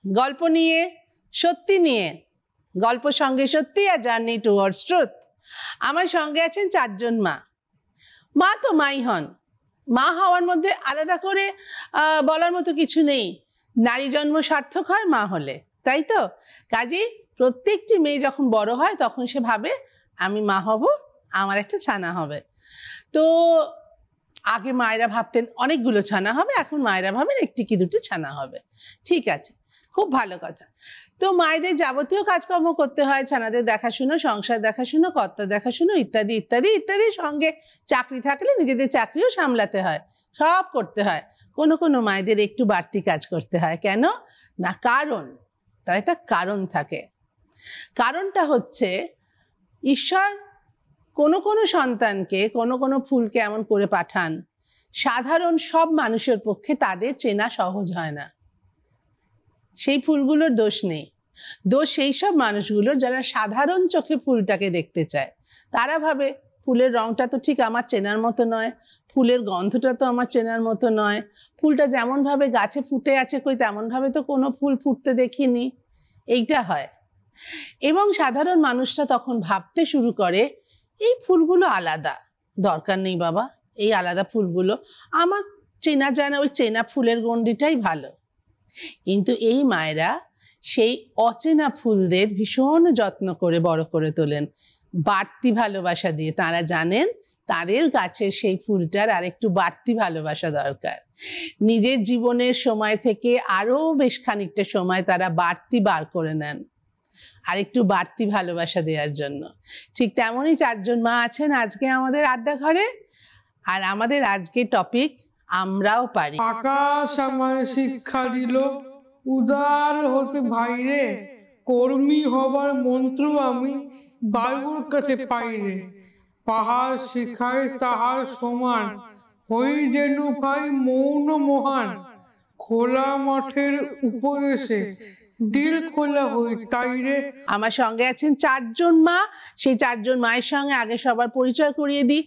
গল্প নিয়ে, সত্যি নিয়ে, গল্প সঙ্গে সত্যি আর জার্নি টুয়ার্ডস ট্রুথ। আমার সঙ্গে আছেন 4 জন মা। মা তো মাই হন, মা হওয়ার মধ্যে আলাদা করে বলার মতো কিছু নেই। নারী জন্ম সার্থক হয় মা হলে, তাই তো? কাজেই প্রত্যেকটি মেয়ে যখন বড় হয় তখন সে ভাবে আমি মা হব, আমার একটা ছানা হবে। তো আগে মায়েরা ভাবতেন অনেকগুলো ছানা হবে, এখন মায়েরা ভাবেন একটি কি দুটি ছানা হবে। ঠিক আছে, খুব ভালো কথা। তো মায়েদের যাবতীয় কাজকর্ম করতে হয়, ছানাদের দেখাশুনো, সংসার দেখাশুনো, কর্তা দেখাশুনো, ইত্যাদি ইত্যাদি ইত্যাদি। সঙ্গে চাকরি থাকলে নিজেদের চাকরিও সামলাতে হয়, সব করতে হয়। কোনো কোনো মায়েদের একটু বাড়তি কাজ করতে হয়। কেন না? কারণ তার একটা কারণ থাকে। কারণটা হচ্ছে ঈশ্বর কোনো কোনো সন্তানকে, কোনো কোনো ফুলকে এমন করে পাঠান সাধারণ সব মানুষের পক্ষে তাদের চেনা সহজ হয় না। সেই ফুলগুলোর দোষ নেই, দোষ সেই সব মানুষগুলোর যারা সাধারণ চোখে ফুলটাকে দেখতে চায়। তারা ভাবে ফুলের রংটা তো ঠিক আমার চেনার মতো নয়, ফুলের গন্ধটা তো আমার চেনার মতো নয়, ফুলটা যেমনভাবে গাছে ফুটে আছে কই তেমনভাবে তো কোনো ফুল ফুটতে দেখিনি। এইটা হয়। এবং সাধারণ মানুষটা তখন ভাবতে শুরু করে এই ফুলগুলো আলাদা, দরকার নেই বাবা এই আলাদা ফুলগুলো, আমার চেনা যায় না, ওই চেনা ফুলের গণ্ডিটাই ভালো। কিন্তু এই মায়েরা সেই অচেনা ফুলদের ভীষণ যত্ন করে বড় করে তোলেন বাড়তি ভালোবাসা দিয়ে। তারা জানেন তাদের গাছের সেই ফুলটার আর একটু বাড়তি ভালোবাসা দরকার। নিজের জীবনের সময় থেকে আরো বেশ খানিকটা সময় তারা বাড়তি বার করে নেন আর একটু বাড়তি ভালোবাসা দেওয়ার জন্য। ঠিক তেমনই 4 জন মা আছেন আজকে আমাদের আড্ডা ঘরে। আর আমাদের আজকের টপিক আমরাও পারি। আকাশ আমায় শিক্ষা দিল উদার হতে ভাইরে, কর্মী হবার মন্ত্র আমি বায়ুর কাছে পাইরে। পাহাড় শিখায় তাহার সমান, হই যেন ভাই মৌন মহান। খোলা মাঠের উপদেশে দিল খোলা হই তাইরে। আমার সঙ্গে আছেন 4 জন মা। সেই 4 জন মায়ের সঙ্গে আগে সবার পরিচয় করিয়ে দিই।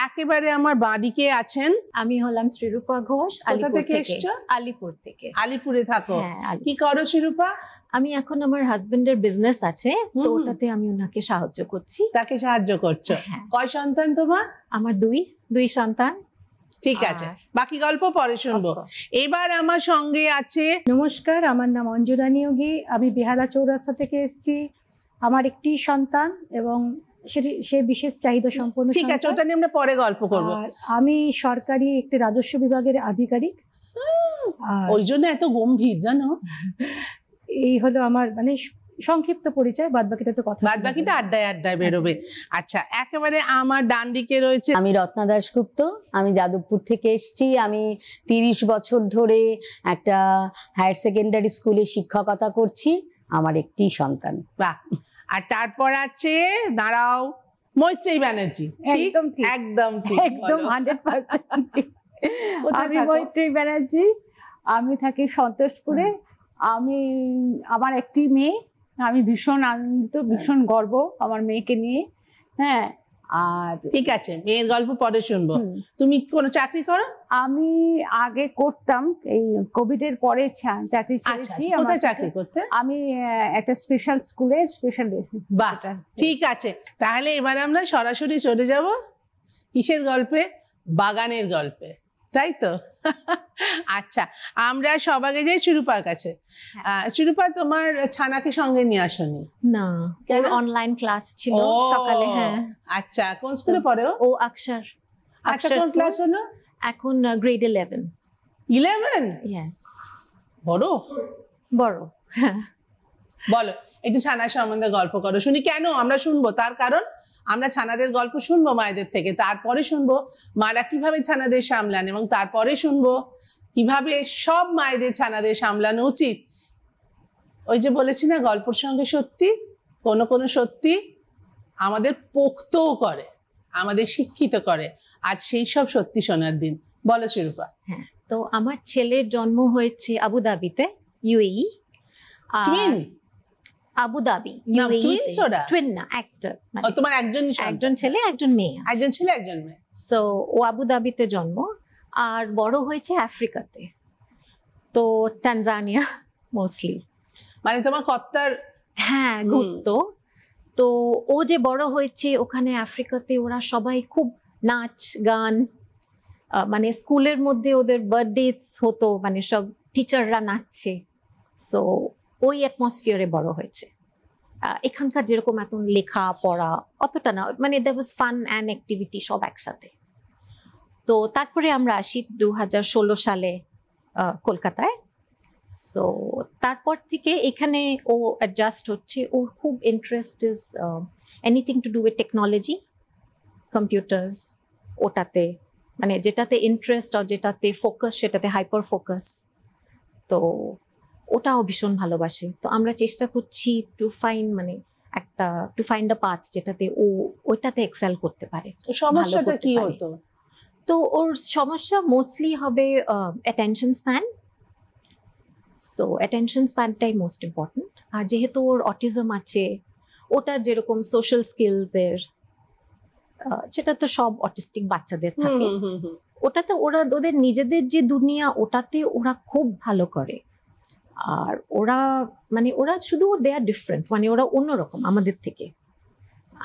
একেবারে আমার বাঁদিকে আছেন, আমি হলাম শ্রীরূপা ঘোষ। কোথা থেকে এসছো? আলিপুর থেকে। আলিপুরে থাকো? হ্যাঁ। কি করো শ্রীরূপা? আমি এখন আমার হাজবেন্ডের বিজনেস আছে, তো ওটাতে আমি ওনাকে সাহায্য করছি। তাকে সাহায্য করছো? হ্যাঁ। কয় সন্তান তোমার? আমার দুই সন্তান। ঠিক আছে, বাকি গল্প পরে শুনবো। এবার আমার সঙ্গে আছে, নমস্কার, আমার নাম অঞ্জনা নিয়োগী। আমি বেহালা চৌরাস্তা থেকে এসেছি। আমার একটি সন্তান এবং সে বিশেষ চাহিদা সম্পন্ন। ঠিক আছে, ওটা নিয়ে আমরা পরে গল্প করবো। আর আমি সরকারি একটি রাজস্ব বিভাগের আধিকারিক। ওই জন্য এত গম্ভীর জানো। এই হলো আমার মানে সংক্ষিপ্ত পরিচয়, বাদবাকিটা তো কথা, বাদবাকিটা আড্ডায় আড্ডায় বেরোবে। আচ্ছা, একেবারে আমার ডান দিকে রয়েছে, আমি রত্না দাশগুপ্ত। আমি যাদবপুর থেকে এসেছি। আমি 30 বছর ধরে একটা হায়ার সেকেন্ডারি স্কুলে শিক্ষকতা করছি। আমার একটি সন্তান। বাহ। আর তারপর আছে, দাঁড়াও, মৈত্রেয়ী ব্যানার্জি। একদম ঠিক, একদম ঠিক, একদম 100% ঠিক। আমি মৈত্রেয়ী ব্যানার্জি, আমি থাকি সন্তোষপুরে। আমার একটি মেয়ে, আমি ভীষণ আনন্দিত, ভীষণ গর্ব আমার মেয়েকে নিয়ে। হ্যাঁ, আর ঠিক আছে, মেয়ের গল্প পরে শুনবো। তুমি কোনো চাকরি করো? আমি আগে করতাম, এই কোভিড এর পরে চাকরি ছেড়েছি। কোথায় চাকরি করতে? আমি একটা স্পেশাল স্কুলে স্পেশাল। বাহ, ঠিক আছে, তাহলে এবার আমরা সরাসরি চলে যাব কিসের গল্পে? বাগানের গল্পে, তাই তো? আচ্ছা, আমরা সবাইকে যাই শিরূপার কাছে। শিরূপা, তোমার ছানাকে সঙ্গে নিয়ে আসনি? না, ওর অনলাইন ক্লাস ছিল সকালে। হ্যাঁ। আচ্ছা, কোন স্কুলে পড়ে ও? আকশার। আচ্ছা, কোন ক্লাস হলো এখন? গ্রেড 11। 11? ইয়েস। বড় বড়। বলো, একটু ছানার সম্বন্ধে গল্প করো শুনি। কেন আমরা শুনবো? তার কারণ আমরা ছানাদের গল্প শুনবো মায়েদের থেকে, তারপরে শুনবো মারা কিভাবে ছানাদের সামলান, এবং তারপরে শুনবো কিভাবে সব মায়েদের ছানাদের সামলানো উচিত। ওই যে বলেছি না, গল্পের সঙ্গে সত্যি, কোনো কোনো সত্যি আমাদের পোক্তও করে, আমাদের শিক্ষিত করে। আজ সেই সব সত্যি শোনার দিন। বলো শিরূপা। হ্যাঁ, তো আমার ছেলের জন্ম হয়েছে আবুধাবিতে, ইউএই। টুইন? আবুধাবি, টুইন না, অ্যাক্টর। তোমার একজন ছেলে একজন মেয়ে। একজন ছেলে একজন মেয়ে। সো ও আবুধাবিতে জন্ম, আর বড় হয়েছে আফ্রিকাতে, তো টানজানিয়া মোস্টলি। মানে তোমার কর্তার হ্যাঁ ঘুরতো। তো ও যে বড় হয়েছে ওখানে আফ্রিকাতে, ওরা সবাই খুব নাচ গান, মানে স্কুলের মধ্যে ওদের বার্থডে হতো, মানে সব টিচাররা নাচছে। সো ওই অ্যাটমসফিয়ারে বড় হয়েছে। এখানকার যেরকম এত লেখা পড়া অতটা না, মানে that was fun and activity সব একসাথে। তো তারপরে আমরা আসি 2016 সালে কলকাতায়। সো তারপর থেকে এখানে ও অ্যাডজাস্ট হচ্ছে। ওর খুব interest is anything to do with technology, computers, ওটাতে মানে যেটাতে ইন্টারেস্ট আর যেটাতে ফোকাস সেটাতে হাইপার ফোকাস। তো ওটাও ভীষণ ভালোবাসে। তো আমরা চেষ্টা করছি টু ফাইন্ড আ পাথ যেটাতে ও ওইটাতে এক্সেল করতে পারে। সমস্যাটা কি হতো? তো ওর সমস্যা মোস্টলি হবে অ্যাটেনশন স্প্যান। সো অ্যাটেনশন স্প্যানটাই মোস্ট ইম্পর্টেন্ট। আর যেহেতু ওর অটিজম আছে, ওটার যেরকম সোশ্যাল স্কিলসের, সেটা তো সব অটিস্টিক বাচ্চাদের থাকে, ওটাতে ওদের নিজেদের যে দুনিয়া ওটাতে ওরা খুব ভালো করে। আর ওরা শুধু দে আর ডিফারেন্ট, মানে ওরা অন্যরকম আমাদের থেকে।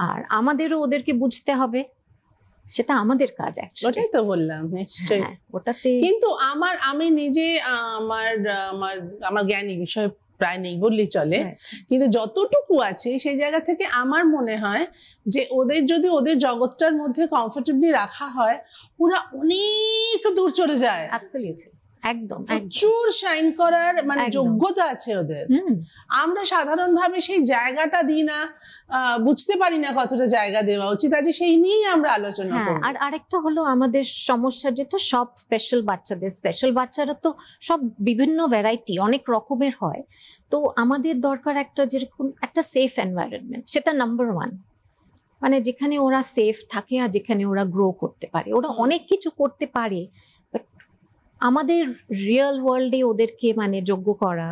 আর আমাদেরও ওদেরকে বুঝতে হবে, সেটা আমাদের কাজ। ওটাই তো বললাম, নিশ্চয়ই। ওটাতে কিন্তু আমি নিজে আমার জ্ঞানী বিষয় প্রায় নেই বললেই চলে, কিন্তু যতটুকু আছে সেই জায়গা থেকে আমার মনে হয় যে ওদের যদি ওদের জগৎটার মধ্যে কমফোর্টেবলি রাখা হয়, ওরা অনেক দূর চলে যায়। অ্যাবসলিউটলি, একদম প্রচুর শাইন করার মানে যোগ্যতা আছে ওদের। আমরা সাধারণভাবে সেই জায়গাটা দিই না, বুঝতে পারি না কতটা জায়গা দেওয়া উচিত। আজ সেই নিয়েই আমরা আলোচনা করব। আর আরেকটা হলো আমাদের সমস্যা যেটা, সব স্পেশাল বাচ্চারা তো সব বিভিন্ন ভ্যারাইটি অনেক রকমের হয়। তো আমাদের দরকার একটা যেরকম একটা সেফ এনভায়রনমেন্ট, সেটা নাম্বার 1। মানে যেখানে ওরা সেফ থাকে আর যেখানে ওরা গ্রো করতে পারে। ওরা অনেক কিছু করতে পারে, আমাদের রিয়েল ওয়ার্ল্ডে ওদেরকে মানে যোগ্য করা।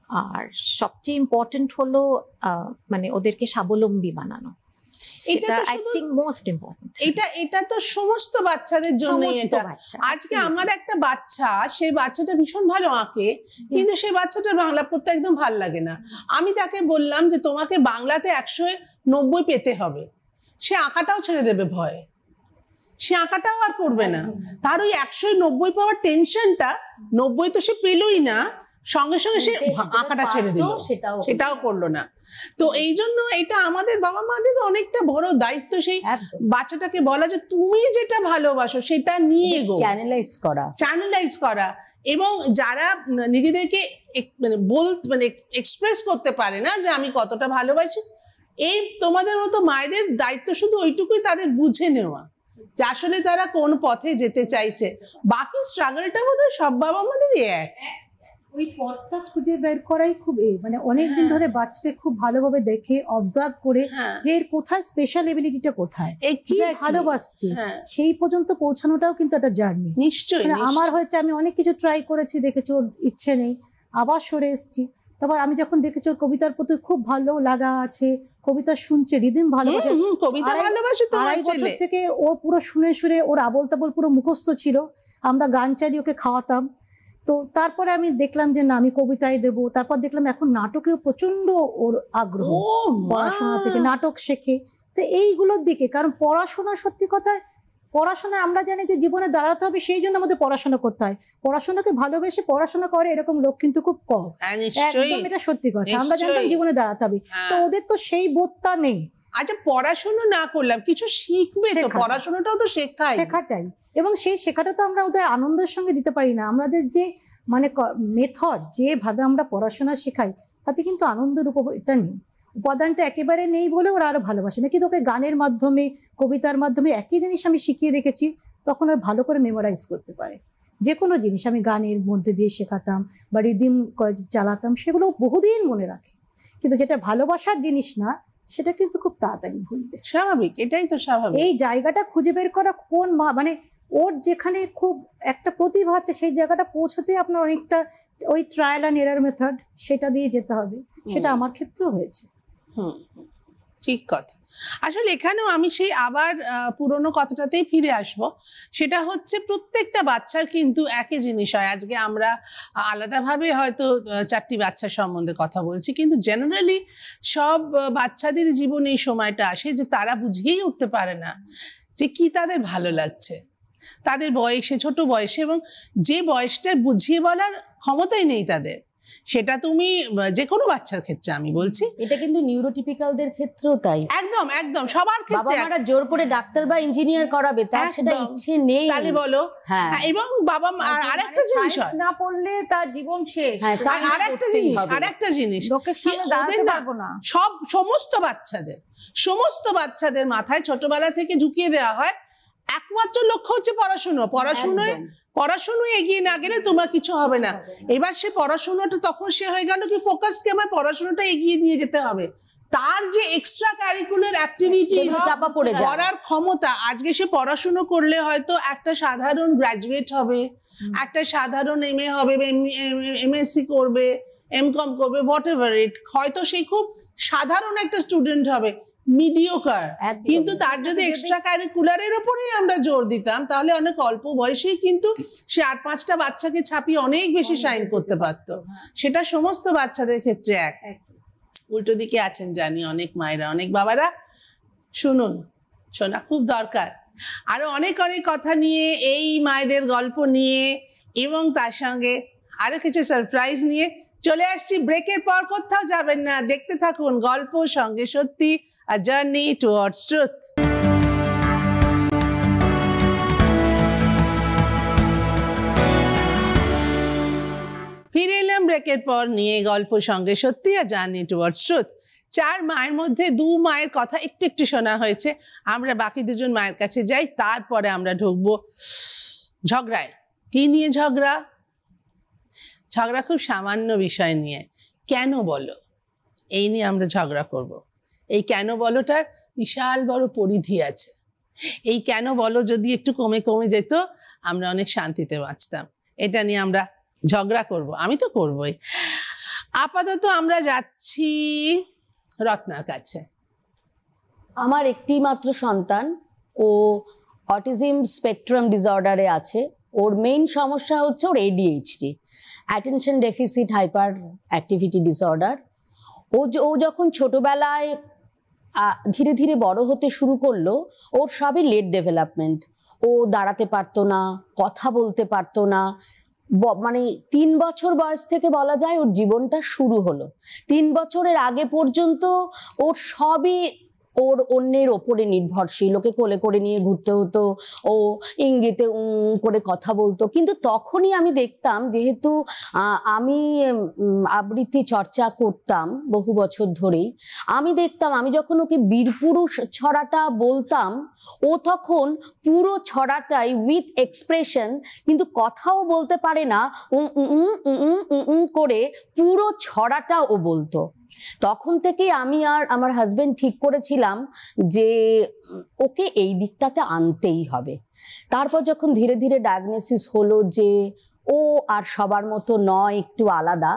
আর সবচেয়ে ইম্পর্টেন্ট হলো মানে ওদেরকে স্বাবলম্বী বানানো। এটা আই থিংক মোস্ট ইম্পর্টেন্ট। এটা তো সমস্ত বাচ্চাদের জন্য। এটা আজকে আমার একটা বাচ্চা, সেই বাচ্চাটা ভীষণ ভালো আঁকে, কিন্তু সেই বাচ্চাটার বাংলা পড়তে একদম ভাল লাগে না। আমি তাকে বললাম যে তোমাকে বাংলাতে 190 পেতে হবে, সে আঁকাটাও ছেড়ে দেবে ভয়ে, সে আঁকাটাও আর করবে না। তার ওই 190 পাওয়ার টেনশনটা, 90 তো সে পেলই না, সঙ্গে সঙ্গে সে আঁকাটা ছেড়ে দিল, সেটাও করলো না। তো এই জন্য এটা আমাদের বাবা মাদের অনেকটা বড় দায়িত্ব, সেই বাচ্চাটাকে বলা যে তুমি যেটা ভালোবাসো সেটা নিয়ে চ্যানেলাইজ করা। এবং যারা নিজেদেরকে মানে এক্সপ্রেস করতে পারে না যে আমি কতটা ভালোবাসি, এই তোমাদের মতো মায়েদের দায়িত্ব শুধু ওইটুকুই, তাদের বুঝে নেওয়া যে আসলে তারা কোন পথে যেতে চাইছে। বাকি স্ট্রাগলটা বোধহয় সব বাবা মাদেরই এক। ওই পথটা খুঁজে বের করাই খুব মানে অনেকদিন ধরে বাচ্চাকে খুব ভালোভাবে দেখে অবজার্ভ করে যে এর কোথায় স্পেশাল এবিলিটিটা কোথায়, কি ভালোবাসছে, সেই পর্যন্ত পৌঁছানোটাও কিন্তু একটা জার্নি। নিশ্চয়ই আমার হয়েছে, আমি অনেক কিছু ট্রাই করেছি, দেখেছি ওর ইচ্ছে নেই, আবার সরে এসেছি। তারপর আমি যখন দেখেছি ওর কবিতার প্রতি খুব ভালো লাগা আছে, কবিতা শুনছে, রিদিম ভালোবাসে, 2.5 বছর থেকে ও পুরো শুনে শুনে ওর আবোল তাবোল পুরো মুখস্থ ছিল। আমরা গান চালিয়ে ওকে খাওয়াতাম। তো তারপরে আমি দেখলাম যে না, আমি কবিতায় দেবো। তারপর দেখলাম এখন নাটকেও প্রচন্ড ওর আগ্রহ, পড়াশোনা থেকে নাটক শেখে। তো এইগুলোর দিকে, কারণ পড়াশোনা, সত্যি কথা পড়াশোনা আমরা জানি যে জীবনে দাঁড়াতে হবে, সেই জন্য আমাদের পড়াশোনা করতে হয়। পড়াশোনাকে ভালোবেসে পড়াশোনা করে এরকম লোক কিন্তু খুব কম, একদম এটা সত্যি কথা। আমরা জানতাম জীবনে দাঁড়াতে হবে, তো ওদের তো সেই বোধটা নেই। আচ্ছা, পড়াশোনা না করলাম, কিছু শিখবে তো, পড়াশোনাটাও তো শেখাটাই। এবং সেই শেখাটা তো আমরা ওদের আনন্দের সঙ্গে দিতে পারি না। আমাদের যে মানে মেথড, যেভাবে আমরা পড়াশোনা শেখাই, তাতে কিন্তু আনন্দের এটা নেই, উপাদানটা একেবারে নেই বলে ওরা আরো ভালোবাসে না। কিন্তু ওকে গানের মাধ্যমে, কবিতার মাধ্যমে একই জিনিস আমি শিখিয়ে রেখেছি, তখন আর ভালো করে মেমোরাইজ করতে পারে। যে কোনো জিনিস আমি গানের মধ্যে দিয়ে শেখাতাম বা রিদিম চালাতাম, সেগুলো বহুদিন মনে রাখে। কিন্তু যেটা ভালোবাসার জিনিস না, সেটা কিন্তু খুব তাড়াতাড়ি ভুলবে। স্বাভাবিক, এটাই তো স্বাভাবিক। এই জায়গাটা খুঁজে বের করা, কোন মা মানে ওর যেখানে খুব একটা প্রতিভা আছে, সেই জায়গাটা পৌঁছাতে আপনার অনেকটা ওই ট্রায়াল অ্যান্ড এরার মেথড, সেটা দিয়ে যেতে হবে। সেটা আমার ক্ষেত্রেও হয়েছে। ঠিক কথা। আসলে এখানেও আমি সেই আবার পুরনো কথাটাতেই ফিরে আসব, সেটা হচ্ছে প্রত্যেকটা বাচ্চার কিন্তু একই জিনিস হয়। আজকে আমরা আলাদাভাবে হয়তো 4টি বাচ্চার সম্বন্ধে কথা বলছি, কিন্তু জেনারেলি সব বাচ্চাদের জীবনে এই সময়টা আসে যে তারা বুঝিয়েই উঠতে পারে না যে কি তাদের ভালো লাগছে তাদের বয়সে, ছোট বয়সে, এবং যে বয়সটা বুঝিয়ে বলার ক্ষমতাই নেই তাদের। সেটা তুমি যে কোনো বাচ্চার ক্ষেত্রে আমি বলছি, এটা কিন্তু নিউরোটিপিক্যালদের ক্ষেত্রেও তাই। একদম একদম সবার ক্ষেত্রে। বাবা মারা জোর করে ডাক্তার বা ইঞ্জিনিয়ার করাবে, তার সেটা ইচ্ছে নেই, তাহলে বলো। হ্যাঁ, এবং বাবা আরেকটা জিনিস হয়, না পড়লে তার জীবন শেষ। হ্যাঁ, আরেকটা জিনিস লোকের সামনে দাঁড়াতে পারবো না। সমস্ত বাচ্চাদের মাথায় ছোটবেলা থেকে ঢুকিয়ে দেওয়া হয় একমাত্র লক্ষ্য হচ্ছে পড়াশুনো এগিয়ে না গেলে তোমার কিছু হবে না। এবার সে পড়াশোনাটা তখন সে হয়ে গেল কি ফোকাস, কি আমার পড়াশোনাটা এগিয়ে নিয়ে যেতে হবে। তার যে এক্সট্রা ক্যারিকুলার অ্যাক্টিভিটি করার ক্ষমতা, আজকে সে পড়াশুনো করলে হয়তো একটা সাধারণ গ্রাজুয়েট হবে, একটা সাধারণ MA হবে, MSc করবে, MCom করবে, হোয়াট এভার ইট, হয়তো সে খুব সাধারণ একটা স্টুডেন্ট হবে, মিডিওকার। কিন্তু তার যদি এক্সট্রা ক্যারিকুলারের উপরেই আমরা জোর দিতাম, তাহলে অনেক অল্প বয়সেই কিন্তু সে 8-5টা বাচ্চাকে ছাপিয়ে অনেক বেশি শাইন করতে পারতো। সেটা সমস্ত বাচ্চাদের ক্ষেত্রে এক। উল্টো দিকে আছেন জানি অনেক মায়েরা, অনেক বাবারা, শুনুন, শোনা খুব দরকার। আরো অনেক অনেক কথা নিয়ে, এই মায়েদের গল্প নিয়ে এবং তার সঙ্গে আরো কিছু সারপ্রাইজ নিয়ে চলে আসছি। ব্রেকের পর কোথাও যাবেন না, দেখতে থাকুন গল্প সঙ্গে সত্যি, A Journey Towards Truth। ফিরে এলাম ব্রেকের পর নিয়ে গল্প সঙ্গে সত্যি, A Journey Towards Truth। 4 মায়ের মধ্যে 2 মায়ের কথা একটু একটু শোনা হয়েছে। আমরা বাকি 2জন মায়ের কাছে যাই, তারপরে আমরা ঢুকবো ঝগড়ায়। কি নিয়ে ঝগড়া? ঝগড়া খুব সামান্য বিষয় নিয়ে। কেন বলো, এই নিয়ে আমরা ঝগড়া করব। এই কেন বলোটার বিশাল বড় পরিধি আছে। এই কেন বলো যদি একটু কমে কমে যেত, আমরা অনেক শান্তিতে বাঁচতাম। এটা নিয়ে আমরা ঝগড়া করব, আমি তো করবই। আপাতত আমরা যাচ্ছি রত্নার কাছে। আমার একটি মাত্র সন্তান, ও অটিজম স্পেকট্রাম ডিসঅর্ডারে আছে। ওর মেইন সমস্যা হচ্ছে ওর ADHD, attention deficit hyperactivity disorder. ও যখন ছোটবেলায় ধীরে ধীরে বড় হতে শুরু করলো, ওর সবই লেট ডেভেলপমেন্ট। ও দাঁড়াতে পারতো না, কথা বলতে পারতো না, মানে 3 বছর বয়স থেকে বলা যায় ওর জীবনটা শুরু হলো। 3 বছরের আগে পর্যন্ত ওর সবই ওর অন্যের ওপরে নির্ভরশীল। ওকে কোলে করে নিয়ে ঘুরতে হতো, ও ইঙ্গিতে করে কথা বলতো। কিন্তু তখনই আমি দেখতাম, যেহেতু আমি আবৃত্তি চর্চা করতাম বহু বছর ধরেই, আমি দেখতাম আমি যখন ওকে বীরপুরুষ ছড়াটা বলতাম, ও তখন পুরো ছড়াটাই উইথ এক্সপ্রেশন, কিন্তু কথাও বলতে পারে না, করে পুরো ছড়াটা ও বলতো। তখন থেকেই আমি আর আমার হাজবেন্ড ঠিক করেছিলাম যে ওকে এই দিকটাতে আনতেই হবে। তারপর যখন ধীরে ধীরে ডায়াগনোসিস হলো যে ও আর সবার মতো নয়, একটু আলাদা,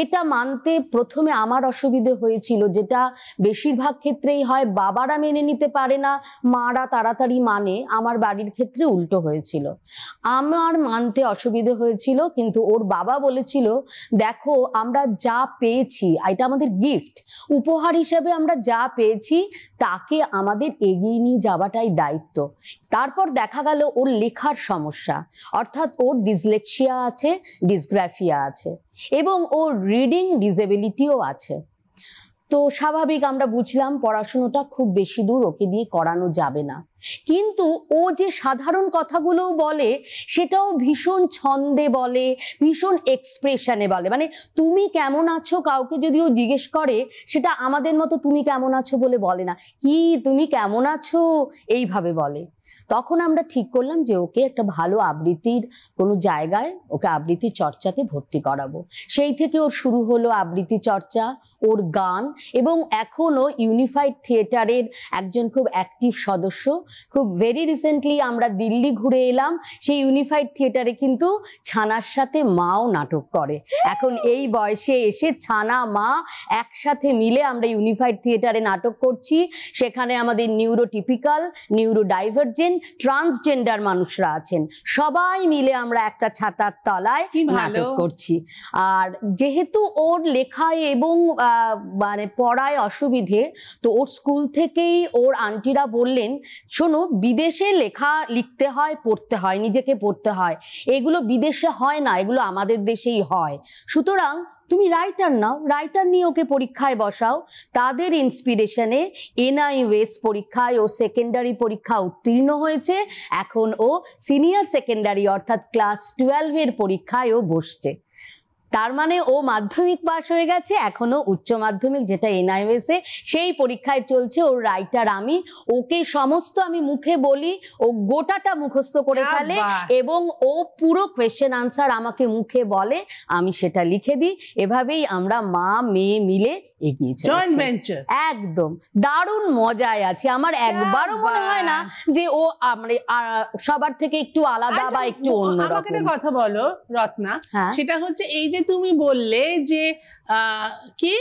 এটা মানতে প্রথমে আমার অসুবিধে হয়েছিল, যেটা বেশিরভাগ ক্ষেত্রেই হয়। বাবারা মেনে নিতে পারে না, মারা তাড়াতাড়ি মানে। আমার বাড়ির ক্ষেত্রে উল্টো হয়েছিল, আমার মানতে অসুবিধে হয়েছিল। কিন্তু ওর বাবা বলেছিল, দেখো আমরা যা পেয়েছি, এটা আমাদের গিফট, উপহার হিসেবে আমরা যা পেয়েছি তাকে আমাদের এগিয়ে নিয়ে যাওয়াটাই দায়িত্ব। তারপর দেখা গেল ওর লেখার সমস্যা, অর্থাৎ ওর ডিসলেক্সিয়া আছে, ডিসগ্রাফিয়া আছে, এবং ওর রিডিং ডিসেবিলিটিও আছে। তো স্বাভাবিক আমরা বুঝলাম পড়াশুনোটা খুব বেশি দূর ওকে দিয়ে করানো যাবে না। কিন্তু ও যে সাধারণ কথাগুলোও বলে, সেটাও ভীষণ ছন্দে বলে, ভীষণ এক্সপ্রেশনে বলে। মানে তুমি কেমন আছো কাউকে যদি ও জিজ্ঞেস করে, সেটা আমাদের মতো তুমি কেমন আছো বলে বলে না, কি তুমি কেমন আছো এইভাবে বলে। তখন আমরা ঠিক করলাম যে ওকে একটা ভালো আবৃত্তির কোনো জায়গায় ওকে আবৃত্তি চর্চাতে ভর্তি করাবো। সেই থেকে ওর শুরু হলো আবৃত্তি চর্চা, ওর গান, এবং এখনো ইউনিফাইড থিয়েটারের একজন খুব অ্যাক্টিভ সদস্য। খুব ভেরি রিসেন্টলি আমরা দিল্লি ঘুরে এলাম, সেই ইউনিফাইড থিয়েটারে কিন্তু ছানার সাথে মাও নাটক করে। এখন এই বয়সে এসে ছানা মা একসাথে মিলে আমরা ইউনিফাইড থিয়েটারে নাটক করছি। সেখানে আমাদের নিউরোটিপিক্যাল, নিউরোডাইভার্জেন্ট, ট্রান্সজেন্ডার মানুষরা আছেন, সবাই মিলে আমরা একটা ছাতার তলায় নাটক করছি। আর যেহেতু ওর লেখায় এবং মানে পড়ায় অসুবিধে, তো ওর স্কুল থেকেই ওর আন্টিরা বললেন, শোনো বিদেশে লিখতে হয়, পড়তে হয়, নিজেকে পড়তে হয়, এগুলো বিদেশে হয় না, এগুলো আমাদের দেশেই হয়, সুতরাং তুমি রাইটার নাও, রাইটার নিয়ে ওকে পরীক্ষায় বসাও। তাদের ইন্সপিরেশনে NIOS পরীক্ষায় ও সেকেন্ডারি পরীক্ষা উত্তীর্ণ হয়েছে। এখন ও সিনিয়র সেকেন্ডারি অর্থাৎ ক্লাস 12-এর পরীক্ষায় ও বসছে। তার মানে ও মাধ্যমিক পাস হয়ে গেছে, এখনো উচ্চ মাধ্যমিক যেটা NIOS এ সেই পরীক্ষায় চলছে। ওর রাইটার আমি, ওকে সমস্ত আমি মুখে বলি, ও গোটাটা মুখস্থ করে ফেলে এবং ও পুরো কোয়েশ্চেন আনসার আমাকে মুখে বলে, আমি সেটা লিখে দিই। এভাবেই আমরা মা মেয়ে মিলে এগিয়ে চলেছি। একদম দারুণ মজায় আছি। আমার একবারও মনে হয় না যে ও সবার থেকে একটু আলাদা বা একটু অন্যরকম। আমাকে একটা কথা বলো রত্না, সেটা হচ্ছে এই যে তুমি বললে যে কি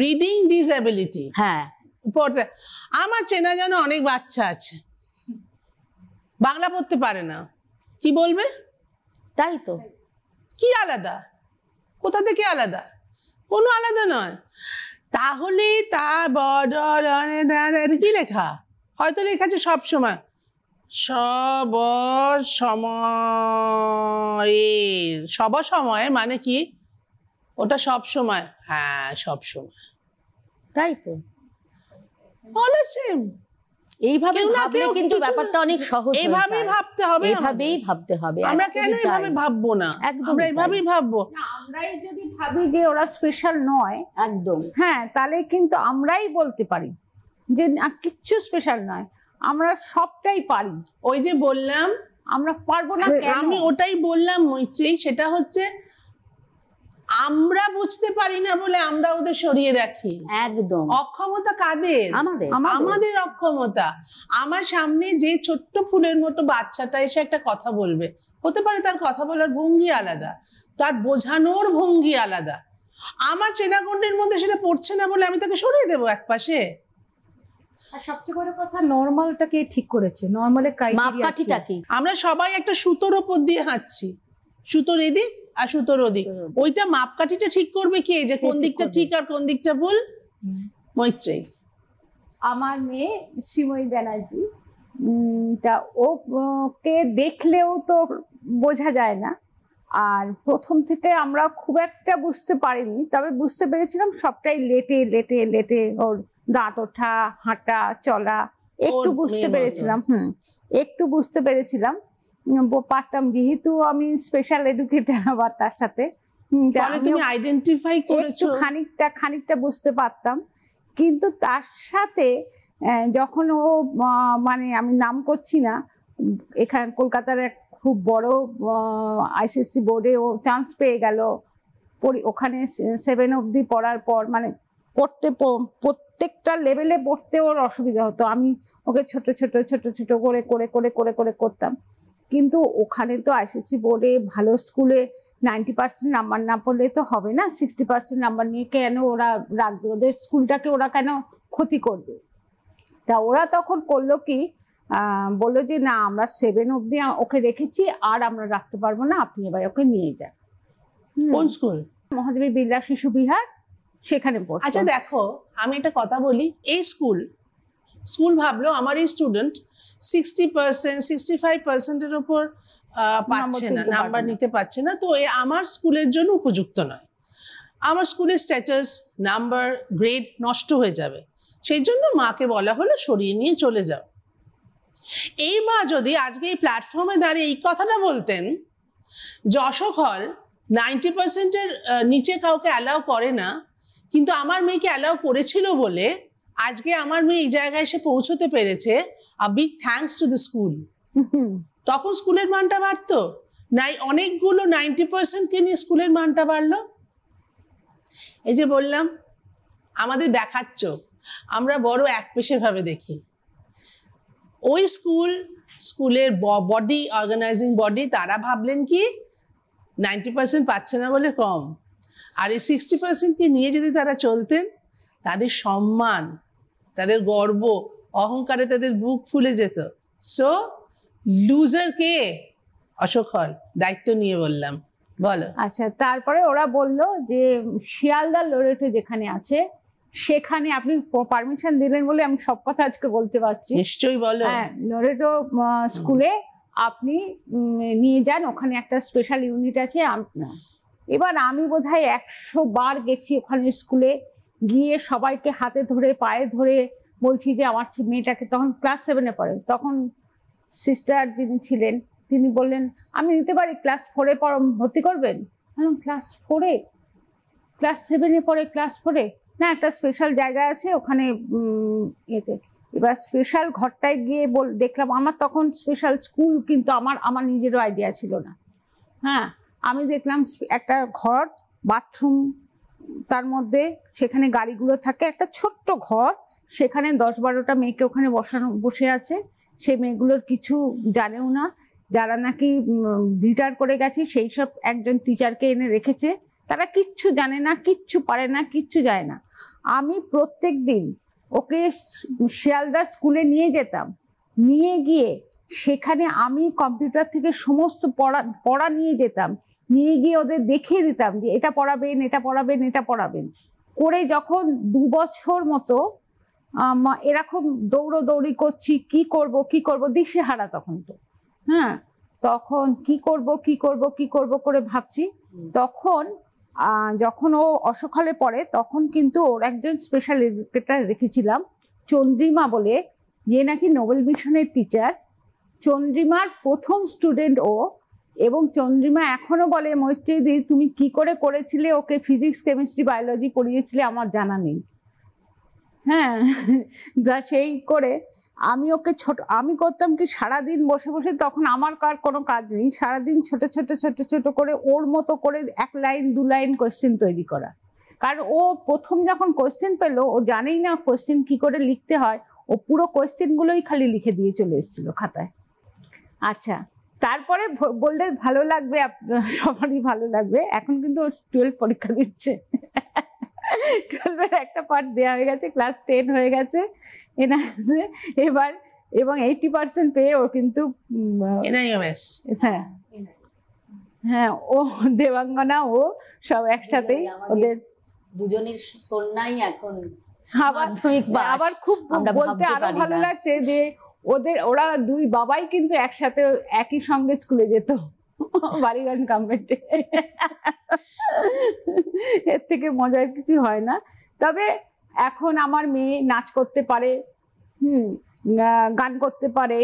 রিডিং ডিসএবিলিটি, হ্যাঁ পড়তে, আমার চেনা জানা অনেক বাচ্চা আছে বাংলা পড়তে পারে না, কি বলবে? তাই তো, কি আলাদা? কোথা থেকে আলাদা? কোনো আলাদা নয়। তাহলে তা কি লেখা? হয়তো লেখা আছে সব সময়, সব সময় মানে কি? ওটা সব সময়, হ্যাঁ সব সময়, তাই তো। All same. এইভাবে ভাবলে কিন্তু ব্যাপারটা অনেক সহজ হয়ে যায়। এইভাবেই ভাবতে হবে, এইভাবেই ভাবতে হবে। আমরা কেন এইভাবে ভাববো না? আমরা এইভাবেই ভাববো। আমরাই যদি ভাবি যে ওরা স্পেশাল নয়, একদম, হ্যাঁ, তাহলে কিন্তু আমরাই বলতে পারি যে কিচ্ছু স্পেশাল নয়, আমরা সবটাই পারি। ওই যে বললাম আমরা পারবো না কেন? আমি ওটাই বললাম মৈত্রী, সেটা হচ্ছে আমরা বুঝতে পারি না বলে আমরা ওদের সরিয়ে রাখি। একদম। অক্ষমতা কাদের? আমাদের অক্ষমতা। আমার সামনে যে ছোট্ট ফুলের মতো বাচ্চাটা এসে একটা কথা বলবে, হতে পারে তার কথা বলার ভঙ্গি আলাদা, তার বোঝানোর ভঙ্গি আলাদা। আমার চেনাগণ্যের মধ্যে সেটা পড়ছে না বলে আমি তাকে সরিয়ে দেবো একপাশে। আর সবচেয়ে বড় কথা, নরমালটাকে ঠিক করেছে, নরমালের ক্রাইটেরিয়া কি? আমরা সবাই একটা সুতোর উপর দিয়ে হাঁটছি, সুতোর এদিক আর সুতোর ওদিক, ওইটা মাপকাঠিটা ঠিক করবে কে, যে কোন দিকটা ঠিক আর কোন দিকটা ভুল? মৈত্রী। আমার মেয়ে শ্রীময়ী ব্যানার্জি, তা ওকে দেখলেও তো বোঝা যায় না, আর প্রথম থেকে আমরা খুব একটা বুঝতে পারিনি, তবে বুঝতে পেরেছিলাম সবটাই লেটে লেটে লেটে, ওর দাঁত ওঠা, হাঁটা, চলা একটু বুঝতে পেরেছিলাম। একটু বুঝতে পেরেছিলাম, পারতাম, যেহেতু আমি স্পেশাল এডুকেটর আবার তার সাথে আইডেন্টিফাই করেছো, খানিকটা বুঝতে পারতাম। কিন্তু তার সাথে যখন ও মানে আমি নাম করছি না, এখানে কলকাতার এক খুব বড় ICSC বোর্ডে ও চান্স পেয়ে গেল, ওখানে 7 অবধি পড়ার পর মানে প্রত্যেকটা লেভেলে পড়তে ওর অসুবিধা হতো, আমি ওকে ছোট ছোট ছোট ছোট করে করে করে করে করে করতাম। কিন্তু ওখানে তো ICSC বোর্ডে ভালো স্কুলে 90% নাম্বার না পড়লে তো হবে না, 60% নাম্বার নিয়ে কেন ওরা রাখবে? ওদের স্কুলটাকে ওরা কেন ক্ষতি করবে? তা ওরা তখন করলো কি, বললো যে না, আমরা 7 অবধি ওকে রেখেছি, আর আমরা রাখতে পারবো না, আপনি এবার ওকে নিয়ে যান। কোন স্কুল? মহাদেবী বিড়লা শিশু বিহার, সেখানে পড়তো। আচ্ছা দেখো, আমি একটা কথা বলি, এই স্কুল ভাবলো আমার এই স্টুডেন্ট 60% 65%-এর উপর পাচ্ছে না, নাম্বার নিতে পারছে না, তো আমার স্কুলের জন্য উপযুক্ত নয়, আমার স্কুলের স্ট্যাটাস, নাম্বার, গ্রেড নষ্ট হয়ে যাবে, সেই জন্য মাকে বলা হলো সরিয়ে নিয়ে চলে যাও। এই মা যদি আজকে এই প্ল্যাটফর্মে দাঁড়িয়ে এই কথাটা বলতেন, যশোর হল 90%-এর নিচে কাউকে অ্যালাউ করে না, কিন্তু আমার মেয়েকে অ্যালাউ করেছিল বলে আজকে আমার মেয়ে এই জায়গায় এসে পৌঁছতে পেরেছে, a big thanks to the school. তখন স্কুলের মানটা বাড়তো, অনেকগুলো 90%কে নিয়ে স্কুলের মানটা বাড়লো। এই যে বললাম আমাদের দেখাচ্ছ, আমরা বড় একপেশে ভাবে দেখি। ওই স্কুলের বডি, অর্গানাইজিং বডি, তারা ভাবলেন কি 90% পাচ্ছে না বলে কম, আর এই 60%কে নিয়ে যদি তারা চলতেন, তাদের সম্মান, তাদের গর্ব, অহংকারে তাদের বুক ফুলে যেত। সো লুজার কে? অশোক হল। দায়িত্ব নিয়ে বললাম, বলো। আচ্ছা, তারপরে ওরা বলল যে শিয়ালদা লোরেটো যেখানে আছে সেখানে, আপনি পারমিশন দিলেন বলে আমি সব কথা আজকে বলতে পারছি। নিশ্চয়ই বলো। হ্যাঁ, লোরেটো স্কুলে আপনি নিয়ে যান, ওখানে একটা স্পেশাল ইউনিট আছে। এবার আমি বোধহয় 100 বার গেছি ওখানে স্কুলে, গিয়ে সবাইকে হাতে ধরে পায়ে ধরে বলছি যে আমার মেয়েটাকে, তখন ক্লাস 7-এ পড়ে, তখন সিস্টার যিনি ছিলেন তিনি বললেন আমি নিতে পারি, ক্লাস 4-এ ভর্তি করবেন? ক্লাস 4-এ? ক্লাস 7-এ পড়ে, ক্লাস 4-এ? না, একটা স্পেশাল জায়গা আছে ওখানে ইয়েতে। এবার স্পেশাল ঘরটায় গিয়ে দেখলাম, আমার তখন স্পেশাল স্কুল কিন্তু আমার নিজেরও আইডিয়া ছিল না। হ্যাঁ, আমি দেখলাম একটা ঘর, বাথরুম তার মধ্যে, সেখানে গাড়িগুলো থাকে, একটা ছোট্ট ঘর, সেখানে 10-12টা মেয়েকে ওখানে বসে আছে। সে মেয়েগুলোর কিছু জানেও না, যারা নাকি রিটায়ার করে গেছে সেই সব একজন টিচারকে এনে রেখেছে, তারা কিচ্ছু জানে না, কিচ্ছু পারে না, কিচ্ছু যায় না। আমি প্রত্যেক দিন ওকে শিয়ালদা স্কুলে নিয়ে যেতাম, নিয়ে গিয়ে সেখানে আমি কম্পিউটার থেকে সমস্ত পড়া নিয়ে যেতাম, নিয়ে গিয়ে ওদের দেখিয়ে দিতাম যে এটা পড়াবেন, এটা পড়াবেন, এটা পড়াবেন করে। যখন 2 বছর মতো এরকম দৌড়ি করছি, কি করব দিশেহারা তখন তো। হ্যাঁ, তখন কি করব করে ভাবছি। তখন যখন ও অশোক হলে পড়ে, তখন কিন্তু ওর একজন স্পেশাল এডুকেটর রেখেছিলাম, চন্দ্রিমা বলে, যে নাকি নোবেল মিশনের টিচার। চন্দ্রিমার প্রথম স্টুডেন্ট ও, এবং চন্দ্রিমা এখনো বলে, মৈত্রীদি তুমি কি করে করেছিলে, ওকে ফিজিক্স, কেমিস্ট্রি, বায়োলজি পড়িয়েছিলে আমার জানা নেই। হ্যাঁ, যা সেই করে আমি ওকে আমি করতাম কি, সারাদিন বসে বসে, তখন আমার কোনো কাজ নেই, সারাদিন ছোট ছোট করে ওর মতো করে 1 লাইন 2 লাইন কোয়েশ্চেন তৈরি করা। কারণ ও প্রথম যখন কোয়েশ্চেন পেলো, ও জানেই না কোয়েশ্চেন কি করে লিখতে হয়, ও পুরো কোয়েশ্চেনগুলোই খালি লিখে দিয়ে চলে এসেছিল খাতায়। আচ্ছা, তারপরে বললে ভালো লাগবে, সবারই ভালো লাগবে, এখন কিন্তু ও 12 পরীক্ষা দিচ্ছে। 12-এর একটা পার্ট দেওয়া হয়ে গেছে, ক্লাস 10 হয়ে গেছে এবার, এবং 80% পেয়ে ও কিন্তু হ্যাঁ, ও দেবাঙ্গনা, ও সব একসাথেই, ওদের দুজনের কন্যাই এখন আবার খুব বলতে আরো ভালো লাগছে যে ওরা 2 বাবাই কিন্তু একসাথে একই সঙ্গে স্কুলে যেত, বাড়িগঞ্জ কনভেন্টে। এর থেকে মজার কিছু হয় না। তবে এখন আমার মেয়ে নাচ করতে পারে, গান করতে পারে,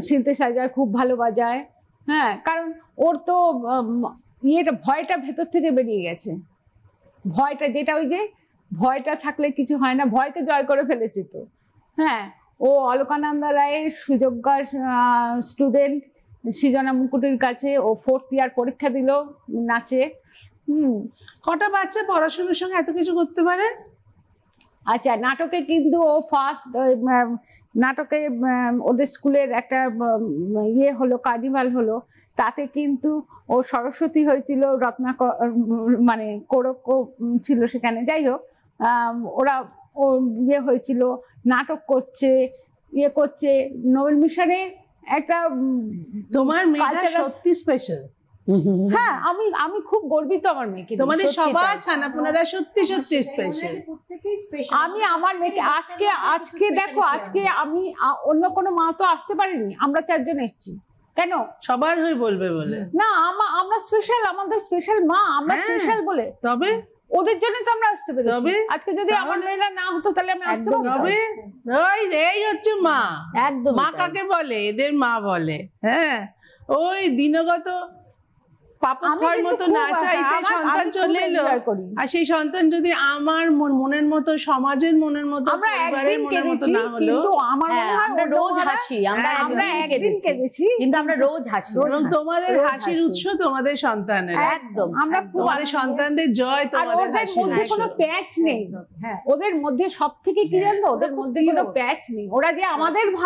সিনথেসাইজার খুব ভালো বাজায়। হ্যাঁ, কারণ ওর তো ভয়টা ভেতর থেকে বেরিয়ে গেছে। ভয়টা, যেটা ওই যে ভয়টা থাকলে কিছু হয় না, ভয়কে জয় করে ফেলেছে তো। হ্যাঁ, ও অলকানন্দা রায়ের সুযোগ্য স্টুডেন্ট, সৃজনা মুকুটের কাছে ও 4th ইয়ার পরীক্ষা দিল নাচে। কটা বাচ্চা পড়াশোনার সঙ্গে এত কিছু করতে পারে? আচ্ছা, নাটকে কিন্তু ও ফার্স্ট, নাটকে ওদের স্কুলের একটা ইয়ে হলো, কার্নিভাল হলো, তাতে কিন্তু ও সরস্বতী হয়েছিল, রত্নাকর মানে কোরক ছিল সেখানে। যাই হোক, ওরা ও ইয়ে হয়েছিল, নাটক করছে, ইয়ে করছে, নোবেল মিশনে একটা। তোমার মেয়েটা সত্যি স্পেশাল। হ্যাঁ, আমি খুব গর্বিত আমার মেয়েকে। তোমাদের সবার ছানাপুনারা সত্যি স্পেশাল। আমি আমার মেয়েকে আজকে দেখো, আজকে আমি অন্য কোনো মা তো আসতে পারিনি, আমরা 4 জন এসেছি। কেন? সবার হয়ে বলবে বলে না, আমরা স্পেশাল, আমাদের স্পেশাল মা, আমরা স্পেশাল বলে। তবে ওদের জন্য তো আমরা আসতে পেরেছি। আজকে যদি আমার মেয়েরা না হতো তাহলে আমি আসতে পারতাম। এই হচ্ছে মা। একদম, মা কাকে বলে? এদের মা বলে। হ্যাঁ, ওই দিনগত পাপক্ষয়ের মতো না চাইতে সন্তান চলে এলো, আর সেই সন্তান যদি আমার মনের মতো, সমাজের মনের মতো, পরিবারের মনের মতো না হলো, আমার মনে হয় আমরা রোজ হাসি, আমরা একদিন কেঁদেছি কিন্তু আমরা রোজ হাসি। এবং তোমাদের হাসির উৎস তোমাদের সন্তানের, একদম আমরা তোমাদের সন্তানদের জয়, তোমাদের হাসির মধ্যে কোনো প্যাচ নেই। ওদের মধ্যে সবথেকে কি জানো, ওদের মধ্যে কোনো প্যাচ নেই। ওরা যে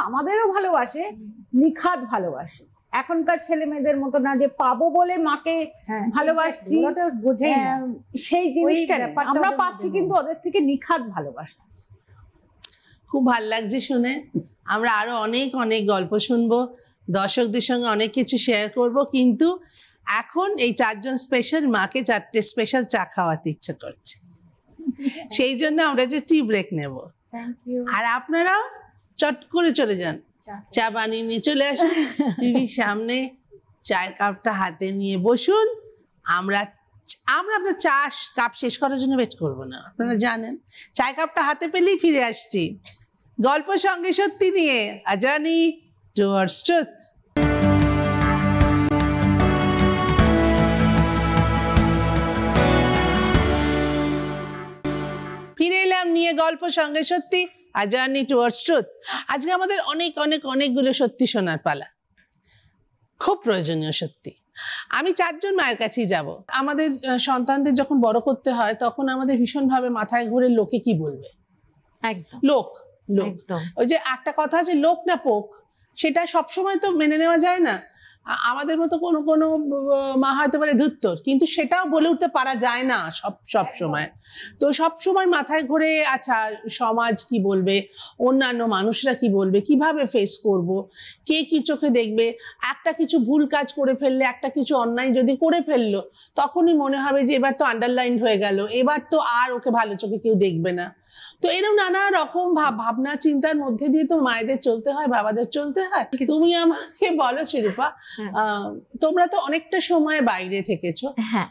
আমাদেরও ভালোবাসে, নিখাত ভালোবাসে। এখনকার ছেলে মেয়েদের মতো না যে পাবো বলে মাকে ভালোবাসছি, সেই জিনিসটা আমরা পাচ্ছি, কিন্তু ওদের থেকে নিখাত ভালোবাসা। খুব ভাল লাগছে শুনে। আমরা আরো অনেক অনেক গল্প শুনবো, দর্শকদের সঙ্গে অনেক কিছু শেয়ার করব, কিন্তু এখন এই 4 জন স্পেশাল মাকে 4টে স্পেশাল চা খাওয়াতে ইচ্ছে করছে, সেই জন্য আমরা একটা টি ব্রেক নেব। আর আপনারাও চট করে চলে যান, চা বানিয়ে নিয়ে চলে আসুন, টিভির সামনে চায়ের কাপটা হাতে নিয়ে বসুন। আমরা আপনার চা কাপ শেষ করার জন্য ওয়েট করবো না, আপনারা জানেন। চায়ের কাপটা হাতে পেলেই ফিরে আসছি গল্প সঙ্গে সত্যি নিয়ে, আ জার্নি টুয়ার্ডস ট্রুথ। ফিরে এলাম নিয়ে গল্প সঙ্গে সত্যি, আ জার্নি টুয়ার্ডস ট্রুথ। আজকে আমাদের অনেকগুলো সত্যি শোনার পালা, খুব প্রয়োজনীয় সত্যি। আমি 4 জন মায়ের কাছেই যাব। আমাদের সন্তানদের যখন বড় করতে হয় তখন আমাদের ভীষণভাবে মাথায় ঘুরে লোকে কি বলবে। একদম লোক ওই যে একটা কথা আছে, লোক না পোক, সেটা সবসময় তো মেনে নেওয়া যায় না। আমাদের মতো কোনো মা হয়তো পারে ধুত্তর, কিন্তু সেটাও বলে উঠতে পারা যায় না সব সময়। তো সব সময় মাথায় ঘুরে, আচ্ছা সমাজ কি বলবে, অন্যান্য মানুষরা কি বলবে, কিভাবে ফেস করব, কে কি চোখে দেখবে। একটা কিছু ভুল কাজ করে ফেললে, একটা কিছু অন্যায় যদি করে ফেললো, তখনই মনে হবে যে এবার তো আন্ডারলাইন হয়ে গেল, এবার তো আর ওকে ভালো চোখে কেউ দেখবে না। তো এরকম নানা রকম ভাবনা চিন্তার মধ্যে দিয়ে তো মায়েদের চলতে হয়, বাবাদের চলতে হয়। তুমি আমাকে বলো শিরূপা, তোমরা তো অনেকটা সময় বাইরে থেকেছো, হ্যাঁ,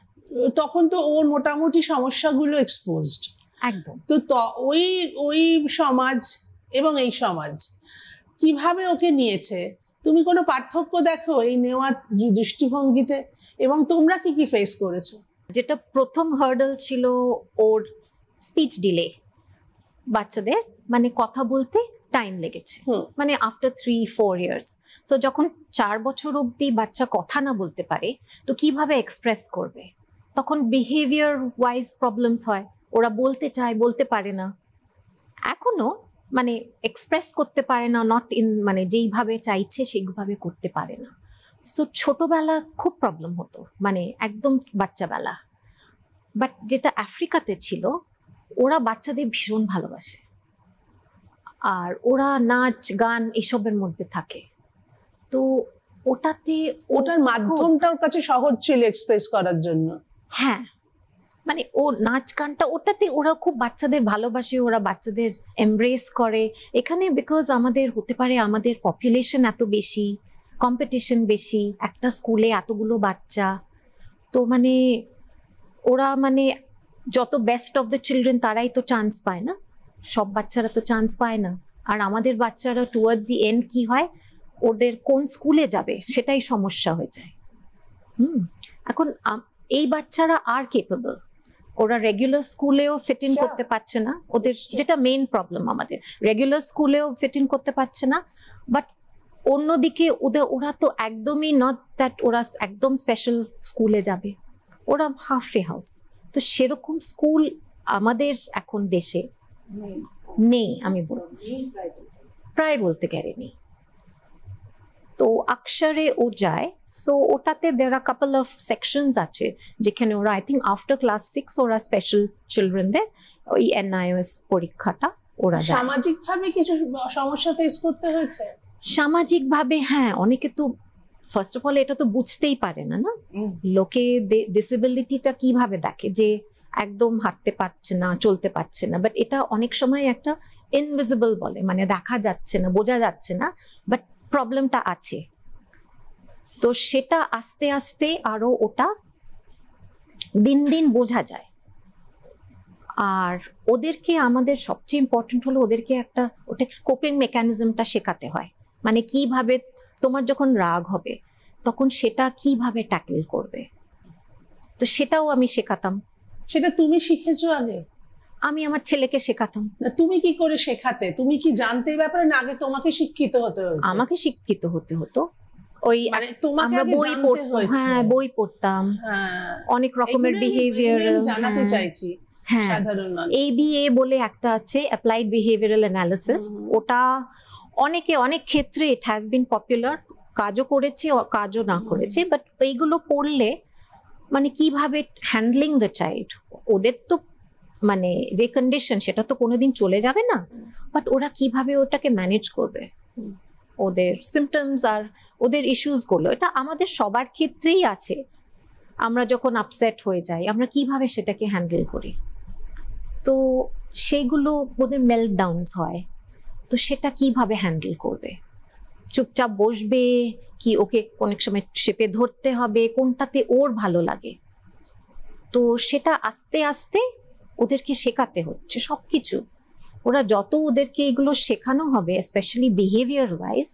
তখন তো ওর মোটামুটি সমস্যাগুলো এক্সপোজড একদম। তো ওই সমাজ এবং এই সমাজ কিভাবে ওকে নিয়েছে, তুমি কোনো পার্থক্য দেখো এই নেওয়ার দৃষ্টিভঙ্গিতে, এবং তোমরা কি ফেস করেছো? যেটা প্রথম হার্ডল ছিল ওর স্পিচ ডিলে, বাচ্চাদের মানে কথা বলতে টাইম লেগেছে, মানে আফটার 3-4 ইয়ার্স। সো যখন 4 বছর অবধি বাচ্চা কথা না বলতে পারে, তো কিভাবে এক্সপ্রেস করবে, তখন বিহেভিয়ার ওয়াইজ প্রবলেমস হয়। ওরা বলতে চায়, বলতে পারে না, এখনো মানে এক্সপ্রেস করতে পারে না, নট ইন মানে যেইভাবে চাইছে সেইভাবে করতে পারে না। সো ছোটবেলা খুব প্রবলেম হতো, মানে একদম বাচ্চাবেলা। বাট যেটা আফ্রিকাতে ছিল, ওরা বাচ্চাদের ভীষণ ভালোবাসে, আর ওরা নাচ গান এসবের মধ্যে থাকে। তো ওটার মাধ্যমটা ওর কাছে সহজ ছিল এক্সপ্রেস করার জন্য। হ্যাঁ, মানে ও নাচ গানটা ওটাতে ওরা খুব বাচ্চাদের ভালোবাসে, ওরা বাচ্চাদের এমব্রেস করে। এখানে বিকজ আমাদের হতে পারে আমাদের পপুলেশন এত বেশি, কম্পিটিশন বেশি, একটা স্কুলে এতগুলো বাচ্চা, তো মানে ওরা মানে যত বেস্ট অফ দ্য চিলড্রেন তারাই তো চান্স পায় না, সব বাচ্চারা তো চান্স পায় না। আর আমাদের বাচ্চারা টুয়ার্ডস দি এন্ড কি হয়, ওদের কোন স্কুলে যাবে সেটাই সমস্যা হয়ে যায়। এখন এই বাচ্চারা আর কেপেবল, ওরা রেগুলার স্কুলেও ফিট ইন করতে পারছে না, ওদের যেটা মেইন প্রবলেম আমাদের, রেগুলার স্কুলেও ফিট ইন করতে পারছে না। বাট অন্যদিকে ওরা তো একদমই নট দ্যাট ওরা একদম স্পেশাল স্কুলে যাবে, ওরা হাফ এ হাউস। তো সেরকম স্কুল আমাদের এখন দেশে নেই, আমি বলবো প্রায় বলতে গেলে নেই। তো অক্ষরে ও যায়, সো ওটাতে দেয়ার আর কাপল অফ সেকশনস আছে যেখানে ওরা আই থিঙ্ক আফটার ক্লাস 6 ওরা স্পেশাল চিলড্রেনদের ওই NIOS পরীক্ষাটা ওরা যায়। সামাজিকভাবে কিছু সমস্যা ফেস করতে হয়েছে? সামাজিকভাবে হ্যাঁ, অনেকে তো ফার্স্ট অফ অল এটা তো বুঝতেই পারে না, লোকে ডিসেবিলিটিটা কিভাবে দেখে, যে একদম হাঁটতে পারছে না, চলতে পারছে না, বাট এটা অনেক সময় একটা ইনভিজিবল বলে, মানে দেখা যাচ্ছে না, বোঝা যাচ্ছে না, বাট প্রবলেমটা আছে। তো সেটা আস্তে আস্তে আরো ওটা দিন দিন বোঝা যায়। আর ওদেরকে আমাদের সবচেয়ে ইম্পর্টেন্ট হলো ওদেরকে একটা ওটা কোপিং মেকানিজমটা শেখাতে হয়, মানে কিভাবে তোমার যখন রাগ হবে তখন সেটা কিভাবে ট্যাকল করবে, তো সেটাও আমি শেখাতাম। সেটা তুমি শিখেছো আগে? আমি আমার ছেলেকে শেখাতাম। না তুমি কি করে শেখাতে? তুমি কি জানতে এই ব্যাপারে না আগে তোমাকে শিক্ষিত হতে হয়েছে? আমাকে শিক্ষিত হতে হতো, ওই মানে তোমাকে আমরা আগে বই জানতে পড়তাম, হয়েছে। হ্যাঁ বই পড়তাম, হ্যাঁ, অনেক রকমের বিহেভিয়ারাল জানাতে চাইছি হ্যাঁ সাধারণ মানুষ। ABA বলে একটা আছে, অ্যাপ্লাইড বিহেভিয়ারাল অ্যানালিসিস। ওটা অনেক ক্ষেত্রে ইট হ্যাজ বিন পপুলার, কাজও করেছে কাজও না করেছে, বাট এইগুলো পড়লে মানে কিভাবে হ্যান্ডলিং দ্য চাইল্ড, ওদের তো মানে যে কন্ডিশন সেটা তো কোনোদিন চলে যাবে না, বাট ওরা কিভাবে ওটাকে ম্যানেজ করবে, ওদের সিমটমস আর ওদের ইস্যুস গুলো, এটা আমাদের সবার ক্ষেত্রেই আছে। আমরা যখন আপসেট হয়ে যাই আমরা কিভাবে সেটাকে হ্যান্ডেল করি, তো সেগুলো ওদের মেল্টডাউনস হয়, তো সেটা কিভাবে হ্যান্ডেল করবে, চুপচাপ বসবে কি ওকে অনেক সময় চেপে ধরতে হবে, কোনটাতে ওর ভালো লাগে, তো সেটা আস্তে আস্তে ওদেরকে শেখাতে হচ্ছে সবকিছু। ওরা যত ওদেরকে এগুলো শেখানো হবে স্পেশালি বিহেভিয়ার ওয়াইজ,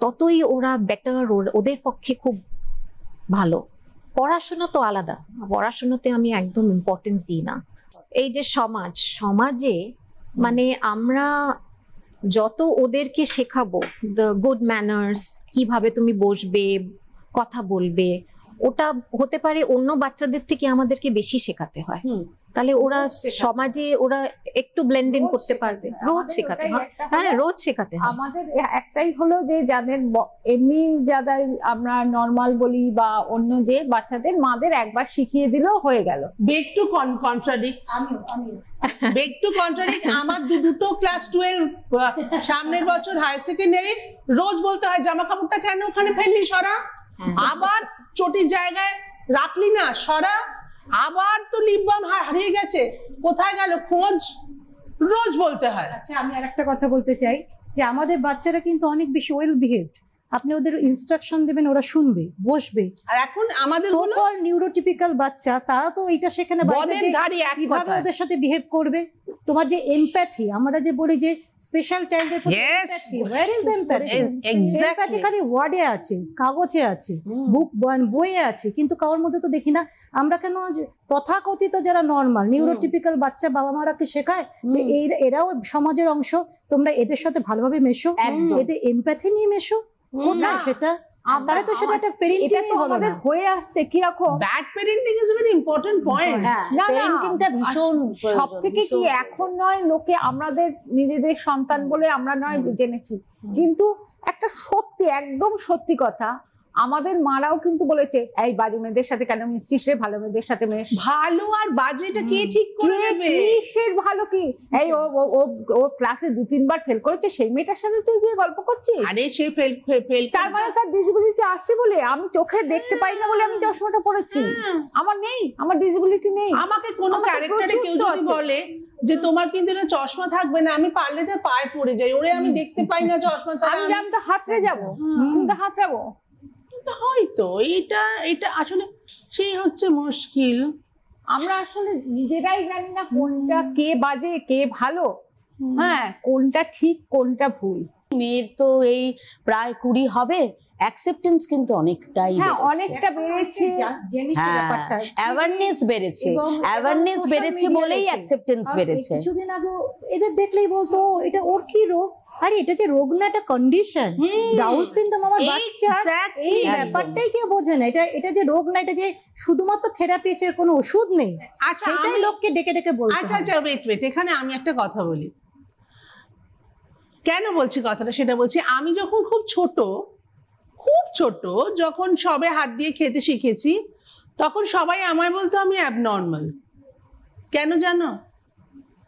ততই ওরা বেটার, ওদের পক্ষে খুব ভালো। পড়াশোনা তো আলাদা, পড়াশোনাতে আমি একদম ইম্পর্টেন্স দিই না। এই যে সমাজে মানে আমরা যত ওদেরকে শেখাবো দ্য গুড ম্যানার্স, কিভাবে তুমি বসবে কথা বলবে, ওটা হতে পারে অন্য বাচ্চাদের থেকে আমাদেরকে বেশি শেখাতে হয়, তাহলে ওরা সমাজে ওরা একটু ব্লেন্ড ইন করতে পারবে। রোজ শেখাতে হয়, হ্যাঁ রোজ শেখাতে হয়। আমাদের একটাই হলো যে যাদের এমনি যারা আমরা নর্মাল বলি বা অন্য যে বাচ্চাদের মাদের একবার শিখিয়ে দিলেও হয়ে গেল। বেগ টু কন্ট্রাডিক্ট, আমার দুটো ক্লাস 12 সামনের বছর হায়ার সেকেন্ডারি, রোজ বলতে হয় জামা কাপড়টা কেন ওখানে ফেললি সরা, আবার চটির জায়গায় রাখলি না সরা, আবার তো লিপ বাম হারিয়ে গেছে কোথায় গেল খোঁজ, রোজ বলতে হয়। আচ্ছা আমি আরেকটা কথা বলতে চাই যে আমাদের বাচ্চারা কিন্তু অনেক বেশি ওয়েল বিহেভড, আপনি ওদের ইনস্ট্রাকশন দেবেন ওরা শুনবে বসবে। আর এখন আমাদের সোকল নিউরোটিপিক্যাল বাচ্চা তারা তো এইটা সেখানে কিভাবে ওদের সাথে বিহেভ করবে। তোমার যে এমপ্যাথি, আমরা যে বলি যে স্পেশাল চাইল্ডদের প্রতি empathy, where is empathy? Empathy খালি ওয়ার্ডে আছে, কাগজে আছে, বইয়ে আছে, কিন্তু কারোর মধ্যে তো দেখি না। আমরা কেন তথাকথিত যারা নর্মাল নিউরোটিপিক্যাল বাচ্চা বাবা মারা কি শেখায় এরাও সমাজের অংশ, তোমরা এদের সাথে ভালোভাবে মেশো, এদের এমপ্যাথি নিয়ে মেশো, কোথায় সেটা? তাহলে তো সেটা একটা পেরেন্টিং হলো না, হয়ে আসছে কি রকম bad parenting is very important point. পেরেন্টিংটা ভীষণ সবথেকে কি এখন নয় লোকে আমাদের নিজেদের সন্তান বলে আমরা নয় জেনেছি, কিন্তু একটা সত্যি একদম সত্যি কথা, আমাদের মারাও কিন্তু বলেছে এই বাজে মেয়েদের সাথে কেন মিশছিস রে, ভালো মেয়েদের সাথে মেশ। ভালো আর বাজেটা কে ঠিক করে দেবে? কিসের ভালো কি? এই ও ক্লাসে 2-3 বার ফেল করেছে, সেই মেয়েটার সাথে তুই গিয়ে গল্প করছিস? আরে সে ফেল তার মানে তার ডিসেবিলিটি আছে বলে, আমি চোখে দেখতে পাই না বলে আমি চশমাটা পরেছি, আমার নেই, আমার ডিসেবিলিটি নেই। আমাকে কোনো ক্যারেক্টারে কেউ যদি বলে যে তোমার কিন্তু এটা চশমা থাকবে না, আমি পারলে তো পায়ে পড়ে যাই, ওরে আমি দেখতে পাই না চশমা ছাড়া, আমি তো হাতড়ে যাবো, হাতড়াবো। হয়তো এটা আসলে সেই হচ্ছে মুশকিল। আমরা আসলে নিজেরাই জানি না কোনটা কে বাজে কে ভালো, হ্যাঁ কোনটা ঠিক কোনটা ভুল। মেয়ের তো এই প্রায় 20 হবে, অ্যাকসেপ্টেন্স কিন্তু অনেকটাই অনেকটা বেড়েছে, জেনেছি ব্যাপারটা, অ্যাওয়ারনেস বেড়েছে বলেই অ্যাকসেপ্টেন্স বেড়েছে। কিছুদিন আগে এদের দেখলেই বলতো এটা ওর কি রোগ, আরে এটা যে রোগ না, এটা কন্ডিশন, ডাউন সিনড্রোম আমার বাচ্চা, এই ব্যাপারটাই কেউ বোঝে না। এটা যে রোগ না, এটা যে শুধুমাত্র থেরাপি, এর কোনো ওষুধ নেই, সেটাই লোককে ডেকে ডেকে বলতে হয়। আচ্ছা ওয়েট, এখানে আমি একটা কথা বলি, কেন বলছি কথাটা সেটা বলছি। আমি যখন খুব ছোট যখন সবে হাত দিয়ে খেতে শিখেছি, তখন সবাই আমায় বলতো আমি অ্যাবনর্মাল। কেন জানো?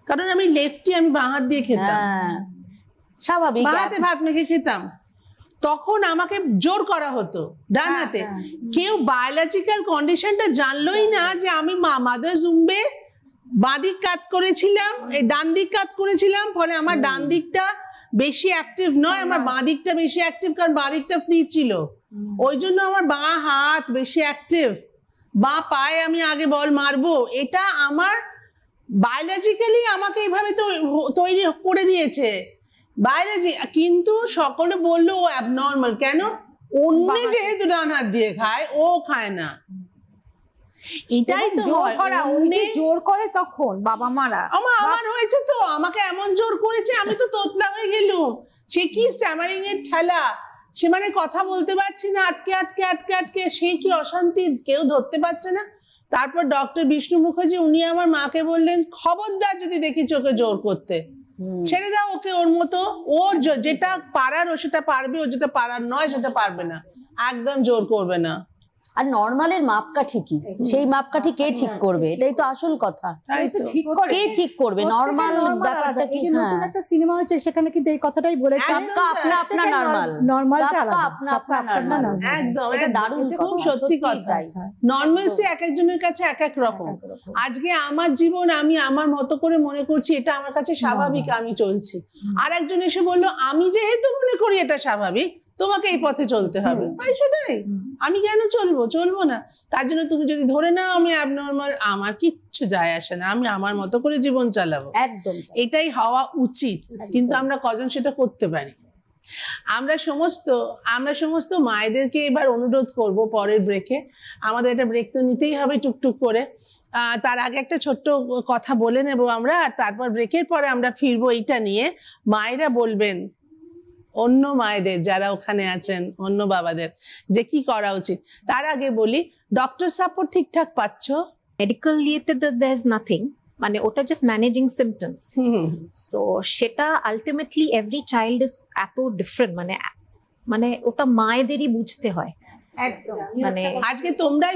কারণ আমি লেফটি, আমি বাঁ হাত দিয়ে খেতাম, স্বাভাবিক, বাঁ হাতে ভাত মেখে খেতাম, তখন আমাকে জোর করা হতো ডান হাতে। কেউ বায়োলজিক্যাল কন্ডিশনটা জানলোই না যে আমি মাদার জুম্বে বাঁ দিক কাট করেছিলাম, ডান দিক কাট করেছিলাম, ফলে আমার ডান দিকটা বেশি অ্যাক্টিভ নয়, আমার বাঁ দিকটা বেশি অ্যাক্টিভ, কারণ বাঁ দিকটা ফ্রি ছিল, ওই জন্য আমার বাঁ হাত বেশি অ্যাক্টিভ, বাঁ পায়ে আমি আগে বল মারবো। এটা আমার বায়োলজিক্যালি আমাকে এইভাবে তো তৈরি করে দিয়েছে বায়োলজি। কিন্তু সকলে বললো ও অ্যাবনর্মাল, কেন? অন্য যেহেতু ডান হাত দিয়ে খায়, ও খায় না। এটাই তো জোর হয়, করা, ওই যে জোর করে তখন বাবা মারা। আমার হয়েছে তো, আমাকে এমন জোর করেছে, আমি তো তোতলা হয়ে গেলুম। সে কি স্ট্যামারিং এর ঠেলা, সে মানে কথা বলতে পারছি না, আটকে আটকে আটকে আটকে, সে কি অশান্তি, কেউ ধরতে পারছে না। তারপর ডক্টর বিষ্ণু মুখার্জি উনি আমার মাকে বললেন, খবরদার যদি দেখি চোখে জোর করতে, ছেড়ে দাও ওকে, ওর মতো, ও যেটা পারার ও সেটা পারবে, ও যেটা পারার নয় সেটা পারবে না, একদম জোর করবে না। আর নর্মালের মাপকাঠি কি, সেই মাপকাঠি কে ঠিক করবে? এটাই তো আসল কথা, কে ঠিক করবে নর্মাল ব্যাপারটা কি? নতুন একটা সিনেমা হয়েছে, সেখানে কিন্তু এই কথাটাই বলেছে, সবকা আপনা আপনা নরমাল, নরমালটা আলাদা, আপনা আপনা নরমাল। একদম, এটা দারুণ, খুব সত্যি কথা। নরমালসি এক একজনের কাছে এক এক রকম। আজকে আমার জীবন আমি আমার মতো করে মনে করছি, এটা আমার কাছে স্বাভাবিক, আমি চলছি। আর একজন এসে বললো, আমি যেহেতু মনে করি এটা স্বাভাবিক, তোমাকে এই পথে চলতে হবে, সেটাই আমি কেন চলবো না? তার জন্য তুমি যদি ধরে নাও আমি অ্যাবনর্মাল, আমার কিচ্ছু যায় আসে না, আমি আমার মতো করে জীবন চালাবো, একদম এটাই হওয়া উচিত। কিন্তু আমরা কজন সেটা করতে পারি? আমরা সমস্ত মায়েদেরকে এবার অনুরোধ করব, পরের ব্রেকে, আমাদের একটা ব্রেক তো নিতেই হবে টুকটুক করে, তার আগে একটা ছোট্ট কথা বলে নেবো আমরা, আর তারপর ব্রেকের পরে আমরা ফিরবো এইটা নিয়ে। মায়েরা বলবেন অন্য মায়েদের যারা ওখানে আছেন, অন্য বাবাদের, যে কি করা উচিত। তার আগে বলি, ডক্টর সাপোর্ট ঠিকঠাক পাচ্ছ? মেডিকেল ইয়েতে দেয়ার ইজ নাথিং, মানে ওটা জাস্ট ম্যানেজিং সিমটমস। সো সেটা আলটিমেটলি এভরি চাইল্ড ইজ এত ডিফারেন্ট, মানে ওটা মায়েদেরই বুঝতে হয়। মানে আজকে তোমরাই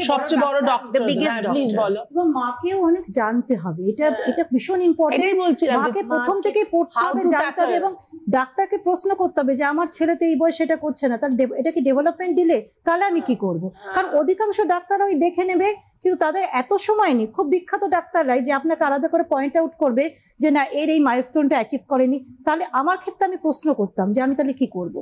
সবচেয়ে বড় ডক্টর, প্লিজ বলো। এবং মাকেও অনেক জানতে হবে, এটা ভীষণ ইম্পর্টেন্ট। এটাই বলছিলাম, মাকে প্রথম থেকে পড়তে হবে, জানতে হবে, এবং ডাক্তারকে প্রশ্ন করতে হবে যে আমার ছেলে তো এই বয়সে এটা করছে না, তার এটা কি ডেভেলপমেন্ট ডিলে, তাহলে আমি কি করব? কারণ অধিকাংশ ডাক্তার ওই দেখে নেবে, কিন্তু তাদের এত সময় নেই। খুব বিখ্যাত ডাক্তাররাই যে আপনাকে আলাদা করে পয়েন্ট আউট করবে যে না, এর এই মাইলস্টোনটা অ্যাচিভ করেনি। তাহলে আমার ক্ষেত্রে আমি প্রশ্ন করতাম যে আমি তাহলে কি করব,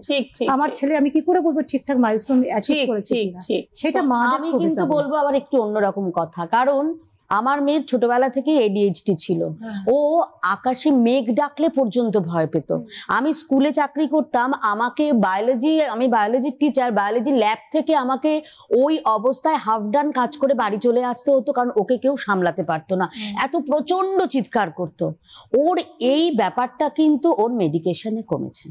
আমার ছেলে আমি কি করে বলবো ঠিকঠাক মাইলস্টোন অ্যাচিভ করেছে কিনা, সেটা মা। আমি কিন্তু বলবো আবার একটু অন্যরকম কথা, কারণ আমার মেয়ের ছোটবেলা থেকেই ADHD ছিল। ও আকাশে মেঘ ডাকলে পর্যন্ত ভয় পেত। আমি স্কুলে চাকরি করতাম, আমাকে আমি বায়োলজির টিচার, বায়োলজি ল্যাব থেকে আমাকে ওই অবস্থায় হাফ ডান কাজ করে বাড়ি চলে আসতে হতো, কারণ ওকে কেউ সামলাতে পারতো না, এত প্রচন্ড চিৎকার করতো। ওর এই ব্যাপারটা কিন্তু ওর মেডিকেশনে কমেছে।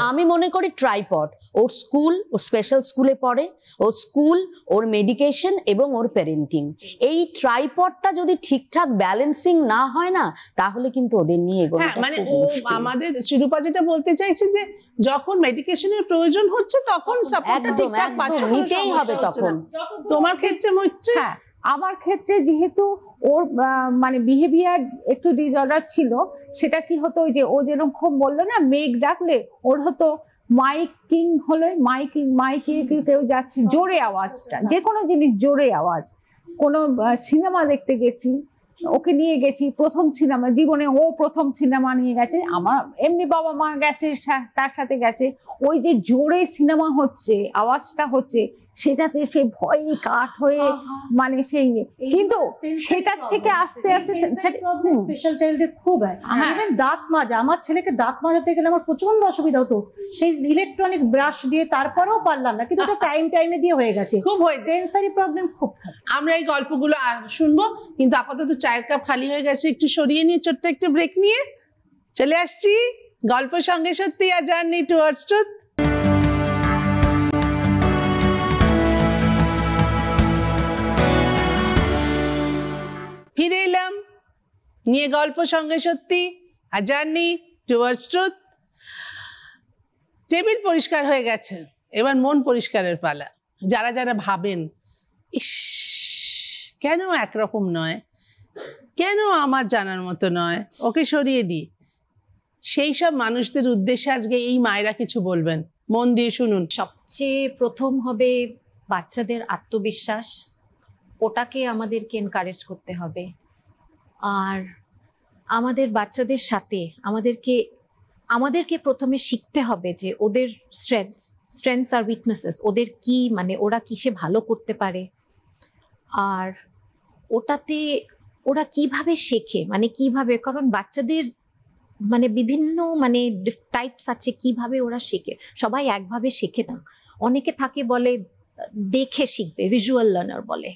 আমি মনে করি ট্রাইপড, ওর স্কুল, ওর স্পেশাল স্কুলে পড়ে, ওর স্কুল, ওর মেডিকেশন এবং ওর প্যারেন্টিং, এই ট্রাইপডটা যদি ঠিকঠাক ব্যালেন্সিং না হয় না, তাহলে কিন্তু ওদের নিয়ে মানে আমাদের শিরূপা যেটা বলতে চাইছে যে যখন মেডিকেশনের প্রয়োজন হচ্ছে তখন সাপোর্টটা ঠিকঠাক পাচ্ছ, নিতেই হবে তখন। তোমার ক্ষেত্রে হচ্ছে? হ্যাঁ, আমার ক্ষেত্রে যেহেতু ওর মানে বিহেভিয়ার একটু ডিসঅর্ডার ছিল, সেটা কি হতো, ওই যে ও যেরকম বললো না মেঘ ডাকলে, ওর হতো মাইকিং হলে, মাইকে কেউ যাচ্ছে, জোরে আওয়াজটা, যে কোনো জিনিস জোরে আওয়াজ। কোনো সিনেমা দেখতে গেছি, ওকে নিয়ে গেছি, প্রথম সিনেমা জীবনে, ও প্রথম সিনেমা নিয়ে গেছে, আমার এমনি বাবা মা গেছে তার সাথে গেছে, ওই যে জোরে সিনেমা হচ্ছে, আওয়াজটা হচ্ছে, সেটাতে সে ভয়ে কাঠ হয়ে মানে সেই, কিন্তু সেটার থেকে আস্তে আস্তে স্পেশাল চাইল্ডদের খুব হয়। ইভেন দাঁত মাজা, আমার ছেলেকে দাঁত মাজাতে গেলে আমার প্রচন্ড অসুবিধা হতো, সেই ইলেকট্রনিক ব্রাশ দিয়ে, তারপরেও পারলাম না, কিন্তু ওটা টাইমে দিয়ে হয়ে গেছে। খুব হয়েছে, সেন্সারি প্রবলেম খুব থাকে। আমরা এই গল্পগুলো আর শুনবো, কিন্তু আপাতত চায়ের কাপ খালি হয়ে গেছে, একটু সরিয়ে নিয়ে ছোট্ট একটা ব্রেক নিয়ে চলে আসছি। গল্প সঙ্গে সত্যি, আর জার্নি টুয়ার্ডস ট্রুথ। ফিরে এলাম নিয়ে গল্প সঙ্গে সত্যি, আর জার্নি টুয়ার্ডস ট্রুথ। টেবিল পরিষ্কার হয়ে গেছে, এবার মন পরিষ্কারের পালা। যারা যারা ভাবেন ইস কেন একরকম নয়, কেন আমার জানার মতো নয়, ওকে সরিয়ে দিই, সেই সব মানুষদের উদ্দেশ্যে আজকে এই মায়েরা কিছু বলবেন, মন দিয়ে শুনুন। সবচেয়ে প্রথম হবে বাচ্চাদের আত্মবিশ্বাস, ওটাকে আমাদেরকে এনকারেজ করতে হবে। আর আমাদের বাচ্চাদের সাথে আমাদেরকে প্রথমে শিখতে হবে যে ওদের স্ট্রেংথস আর উইকনেসেস, ওদের কি, মানে ওরা কিসে ভালো করতে পারে, আর ওটাতে ওরা কিভাবে শেখে, মানে কিভাবে, কারণ বাচ্চাদের মানে বিভিন্ন মানে টাইপস আছে কিভাবে ওরা শেখে, সবাই একভাবে শেখে না, অনেকে থাকে বলে দেখে শিখবে, ভিজুয়াল লার্নার বলে,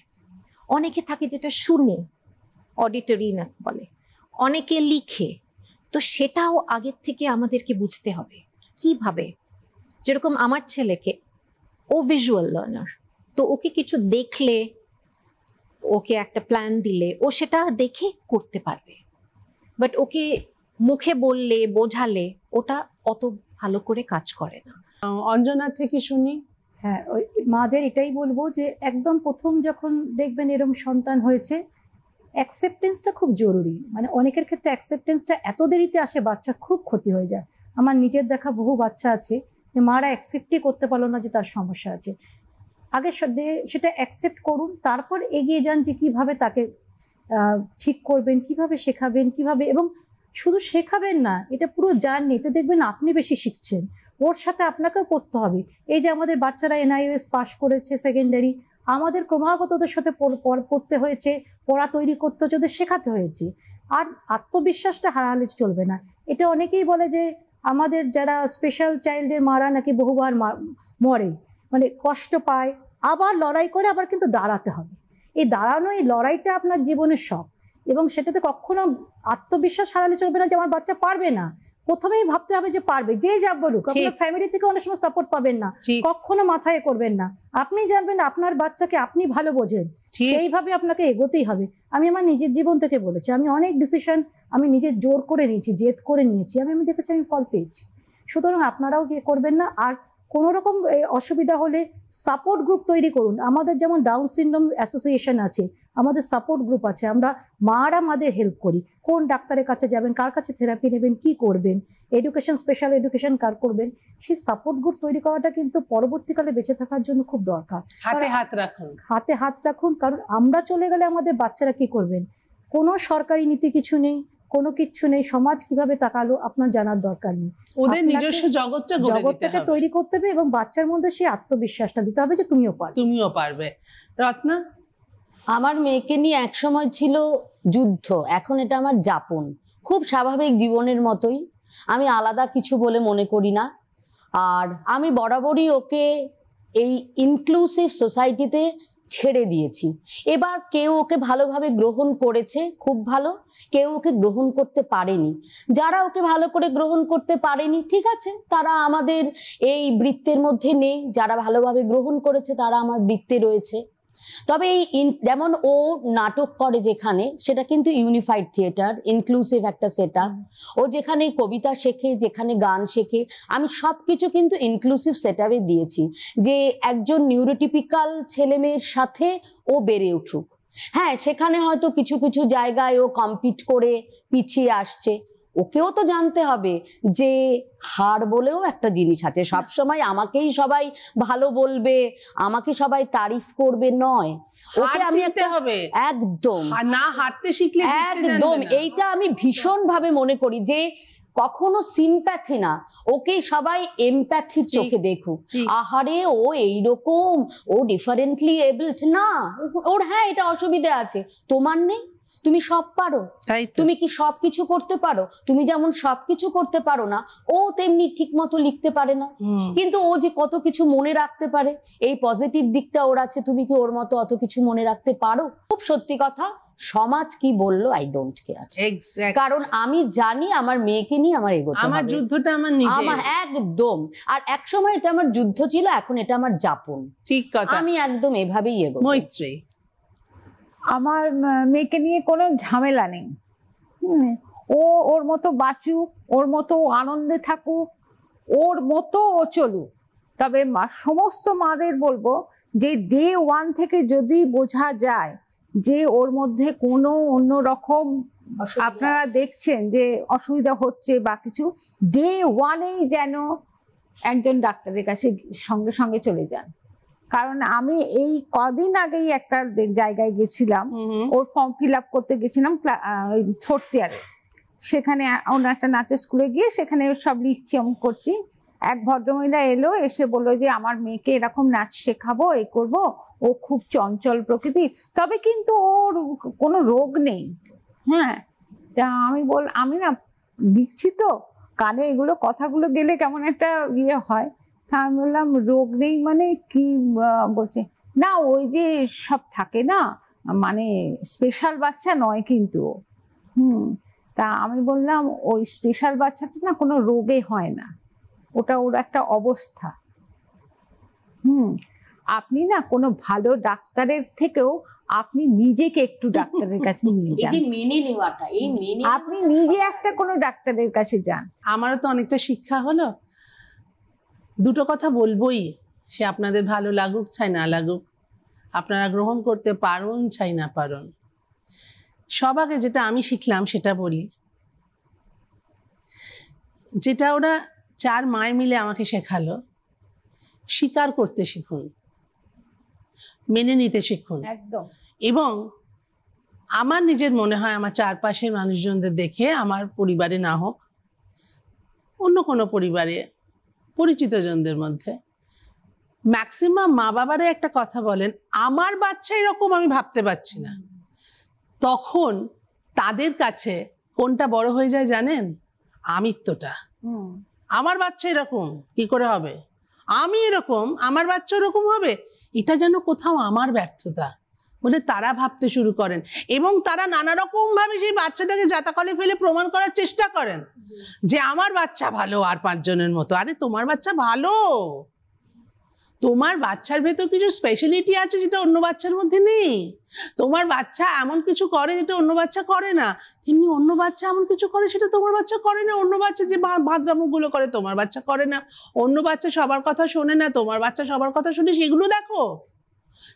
অনেকে থাকে যেটা শুনে, অডিটরি না বলে, অনেকে লিখে। তো সেটাও আগের থেকে আমাদেরকে বুঝতে হবে কিভাবে। যেরকম আমার ছেলেকে, ও ভিজুয়াল লার্নার, তো ওকে কিছু দেখলে, ওকে একটা প্ল্যান দিলে ও সেটা দেখে করতে পারবে, বাট ওকে মুখে বললে বোঝালে ওটা অত ভালো করে কাজ করে না। অঞ্জনা থেকে শুনি। হ্যাঁ, ওই মাদের এটাই বলবো যে একদম প্রথম যখন দেখবেন এরকম সন্তান হয়েছে, অ্যাকসেপ্টেন্সটা খুব জরুরি। মানে অনেকের ক্ষেত্রে অ্যাকসেপ্টেন্সটা এত দেরিতে আসে, বাচ্চা খুব ক্ষতি হয়ে যায়। আমার নিজের দেখা বহু বাচ্চা আছে যে মারা অ্যাকসেপ্টই করতে পারলো না যে তার সমস্যা আছে। আগে সেটা অ্যাকসেপ্ট করুন, তারপর এগিয়ে যান যে কিভাবে তাকে ঠিক করবেন, কিভাবে শেখাবেন, কিভাবে। এবং শুধু শেখাবেন না, এটা পুরো জার্নি, এতে দেখবেন আপনি বেশি শিখছেন, ওর সাথে আপনাকেও করতে হবে। এই যে আমাদের বাচ্চারা NIOS পাস করেছে সেকেন্ডারি, আমাদের ক্রমাগত ওদের সাথে পড়তে হয়েছে, পড়া তৈরি করতে হচ্ছে, ওদের শেখাতে হয়েছে। আর আত্মবিশ্বাসটা হারালে চলবে না। এটা অনেকেই বলে যে আমাদের যারা স্পেশাল চাইল্ডের মারা নাকি বহুবার মরে, মানে কষ্ট পায়, আবার লড়াই করে, আবার কিন্তু দাঁড়াতে হবে। এই দাঁড়ানো, এই লড়াইটা আপনার জীবনের শখ, এবং সেটাতে কখনো আত্মবিশ্বাস হারালে চলবে না যে আমার বাচ্চা পারবে না। প্রথমেই ভাবতে হবে যে পারবে, যে যা বলুক। আপনার ফ্যামিলি থেকে অনেক সময় সাপোর্ট পাবেন না, কখনো মাথায় করবেন না। আপনি জানবেন আপনার বাচ্চাকে আপনি ভালো বোঝেন, সেইভাবে আপনাকে এগোতেই হবে। আমি আমার নিজের জীবন থেকে বলেছি, আমি অনেক ডিসিশন আমি নিজের জোর করে নিয়েছি, জেদ করে নিয়েছি, আমি দেখেছি আমি ফল পেয়েছি। সুতরাং আপনারাও গিয়ে করবেন না। আর কোনো রকম অসুবিধা হলে সাপোর্ট গ্রুপ তৈরি করুন। আমাদের যেমন ডাউন সিনড্রোম অ্যাসোসিয়েশন আছে, আমাদের সাপোর্ট গ্রুপ আছে, আমরা মারা মাদের হেল্প করি। কোন ডাক্তারের কাছে যাবেন, কার কাছে থেরাপি নেবেন, কি করবেন, এডুকেশন, স্পেশাল এডুকেশন কার করবেন, সেই সাপোর্ট গ্রুপ তৈরি করাটা কিন্তু পরবর্তীকালে বেঁচে থাকার জন্য খুব দরকার। হাতে হাত রাখুন, হাতে হাত রাখুন। কারণ আমরা চলে গেলে আমাদের বাচ্চারা কি করবেন? কোনো সরকারি নীতি কিছু নেই, কোনো কিচ্ছু নেই। সমাজ কিভাবে তাকালো আপনার জানার দরকার নেই। ওদের নিজস্ব জগৎটাকে তৈরি করতে হবে, এবং বাচ্চার মধ্যে সেই আত্মবিশ্বাসটা দিতে হবে যে তুমিও পারবে। রত্না? আমার মেয়েকে নিয়ে একসময় ছিল যুদ্ধ, এখন এটা আমার যাপন, খুব স্বাভাবিক জীবনের মতোই। আমি আলাদা কিছু বলে মনে করি না। আর আমি বরাবরই ওকে এই ইনক্লুসিভ সোসাইটিতে ছেড়ে দিয়েছি। এবার কেউ ওকে ভালোভাবে গ্রহণ করেছে, খুব ভালো, কেউ ওকে গ্রহণ করতে পারেনি। যারা ওকে ভালো করে গ্রহণ করতে পারেনি, ঠিক আছে, তারা আমাদের এই বৃত্তের মধ্যে নেই। যারা ভালোভাবে গ্রহণ করেছে তারা আমার বৃত্তে রয়েছে। তবে এই যেমন ও নাটক করে যেখানে, সেটা কিন্তু ইউনিফাইড থিয়েটার, ইনক্লুসিভ একটা সেটআপ। ও যেখানে কবিতা শেখে, যেখানে গান শেখে, আমি সবকিছু কিন্তু ইনক্লুসিভ সেটআপে দিয়েছি, যে একজন নিউরোটিপিক্যাল ছেলে মেয়ের সাথে ও বেড়ে উঠুক। হ্যাঁ, সেখানে হয়তো কিছু কিছু জায়গায় ও কম্পিট করে পিছিয়ে আসছে। ওকেও তো জানতে হবে যে হার বলেও একটা জিনিস আছে। সবসময় আমাকেই সবাই ভালো বলবে, আমাকে সবাই তারিফ করবে নয়, ওকে আমি একদম না হারতে শিখলে একদম এইটা আমি ভীষণ ভাবে মনে করি যে কখনো সিম্প্যাথি না, ওকে সবাই এমপ্যাথির চোখে দেখুক। আহারে ও এইরকম, ও ডিফারেন্টলি এবলড না, ওর হ্যাঁ এটা অসুবিধা আছে, তোমার নেই, তুমি সব পারো। তুমি কি সবকিছু করতে পারো? তুমি যেমন সবকিছু করতে পারো না, ও তেমনি ঠিক মতো লিখতে পারে না, কিন্তু ও যে কত কিছু মনে রাখতে পারে, এই পজিটিভ দিকটা ওর আছে। তুমি কি ওর মতো অত কিছু মনে রাখতে পারো? খুব সত্যি কথা, সমাজ কি বললো আই ডোন্ট কেয়ার, কারণ আমি জানি আমার মেয়েকে নিয়ে আমার এগোতে হবে। আমার যুদ্ধটা আমার নিজের, আমার একদম। আর এক সময় এটা আমার যুদ্ধ ছিল, এখন এটা আমার যাপন। ঠিক কথা, আমি একদম এভাবেই এগোবো। মৈত্রী? আমার মেয়েকে নিয়ে কোনো ঝামেলা নেই। ও ওর মতো বাঁচুক, ওর মতো আনন্দে থাকুক, ওর মতো ও চলুক। তবে সমস্ত মাদের বলবো যে ডে 1 থেকে যদি বোঝা যায় যে ওর মধ্যে কোনো অন্য রকম আপনারা দেখছেন যে অসুবিধা হচ্ছে বা কিছু, ডে 1-এই যেন একজন ডাক্তারের কাছে সঙ্গে সঙ্গে চলে যান। কারণ আমি এই কদিন আগেই একটা জায়গায় গেছিলাম, ওর ফর্ম ফিল আপ করতে গেছিলাম 4th ইয়ারে। সেখানে অন্য একটা নাচের স্কুলে গিয়ে সেখানে সব লিখছি, আমি করছি। এক ভদ্রমহিলা এলো, এসে বললো যে আমার মেয়েকে এরকম নাচ শেখাবো, এই করবো, ও খুব চঞ্চল প্রকৃতির, তবে কিন্তু ওর কোনো রোগ নেই। হ্যাঁ, তা আমি না লিখছি তো, কানে এগুলো কথাগুলো গেলে কেমন একটা ইয়ে হয়। তা আমি বললাম রোগ নেই মানে কি বলছে, না ওই যে সব থাকে না, মানে স্পেশাল বাচ্চা নয় কিন্তু। তা আমি বললাম ওই স্পেশাল বাচ্চাটা না কোনো রোগে হয় না, ওটা ওর একটা অবস্থা। আপনি না কোনো ভালো ডাক্তারের থেকেও আপনি নিজেকে একটু ডাক্তারের কাছে নিয়ে যান, মেনে নেওয়াটা, এই মেনে আপনি নিজে একটা কোনো ডাক্তারের কাছে যান। আমারও তো অনেকটা শিক্ষা হলো। দুটো কথা বলবোই, সে আপনাদের ভালো লাগুক চাই না লাগুক, আপনারা গ্রহণ করতে পারুন চাই না পারুন। সব আগে যেটা আমি শিখলাম সেটা বলি, যেটা ওরা 4 মায় মিলে আমাকে শেখালো, স্বীকার করতে শিখুন, মেনে নিতে শিখুন। একদম। এবং আমার নিজের মনে হয় আমার চারপাশের মানুষজনদের দেখে, আমার পরিবারে না হোক অন্য কোনো পরিবারে পরিচিত জনদের মধ্যে, ম্যাক্সিমাম মা বাবারা একটা কথা বলেন, আমার বাচ্চা এরকম আমি ভাবতে পারছি না। তখন তাদের কাছে কোনটা বড় হয়ে যায় জানেন? আমিত্বটা। আমার বাচ্চা এরকম কি করে হবে, আমি এরকম, আমার বাচ্চা এরকম হবে, এটা যেন কোথাও আমার ব্যর্থতা বলে তারা ভাবতে শুরু করেন। এবং তারা নানা রকম ভাবে সেই বাচ্চাটাকে জাতাকলে ফেলে প্রমাণ করার চেষ্টা করেন যে আমার বাচ্চা ভালো আর 5 জনের মতো। আরে তোমার বাচ্চা ভালো, তোমার বাচ্চার ভেতর কিছু স্পেশালিটি আছে যেটা অন্য বাচ্চার মধ্যে নেই। তোমার বাচ্চা এমন কিছু করে যেটা অন্য বাচ্চা করে না, তেমনি অন্য বাচ্চা এমন কিছু করে সেটা তোমার বাচ্চা করে না। অন্য বাচ্চা যে ভাদ্রামুখগুলো করে তোমার বাচ্চা করে না। অন্য বাচ্চা সবার কথা শোনে না, তোমার বাচ্চা সবার কথা শোনে। সেগুলো দেখো,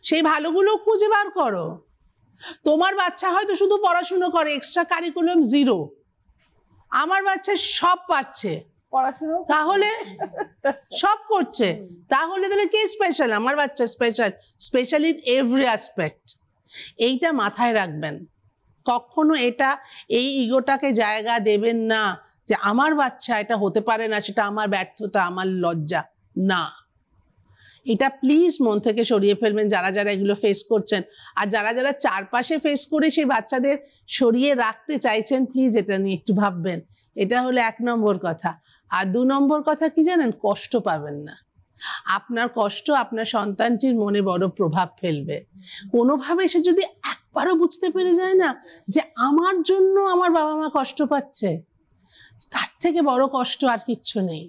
সেই ভালোগুলো খুঁজে বার করো। তোমার বাচ্চা হয়তো শুধু পড়াশুনো করে, এক্সট্রা কারিকুলাম 0, আমার বাচ্চা সব পারছে, পড়াশোনা তাহলে সব করছে, তাহলে কে স্পেশাল? আমার বাচ্চা special, special in every aspect. এইটা মাথায় রাখবেন। কখনো এই ইগোটাকে জায়গা দেবেন না যে আমার বাচ্চা এটা হতে পারে না, সেটা আমার ব্যর্থতা, আমার লজ্জা। না, এটা প্লিজ মন থেকে সরিয়ে ফেলবেন যারা যারা এগুলো ফেস করছেন। আর যারা যারা চারপাশে ফেস করে সেই বাচ্চাদের সরিয়ে রাখতে চাইছেন, প্লিজ এটা নিয়ে একটু ভাববেন। এটা হলো 1 নম্বর কথা। আর 2 নম্বর কথা কি জানেন? কষ্ট পাবেন না। আপনার কষ্ট আপনার সন্তানটির মনে বড় প্রভাব ফেলবে। কোনোভাবে সে যদি একবারও বুঝতে পেরে যায় না যে আমার জন্য আমার বাবা মা কষ্ট পাচ্ছে, তার থেকে বড় কষ্ট আর কিচ্ছু নেই।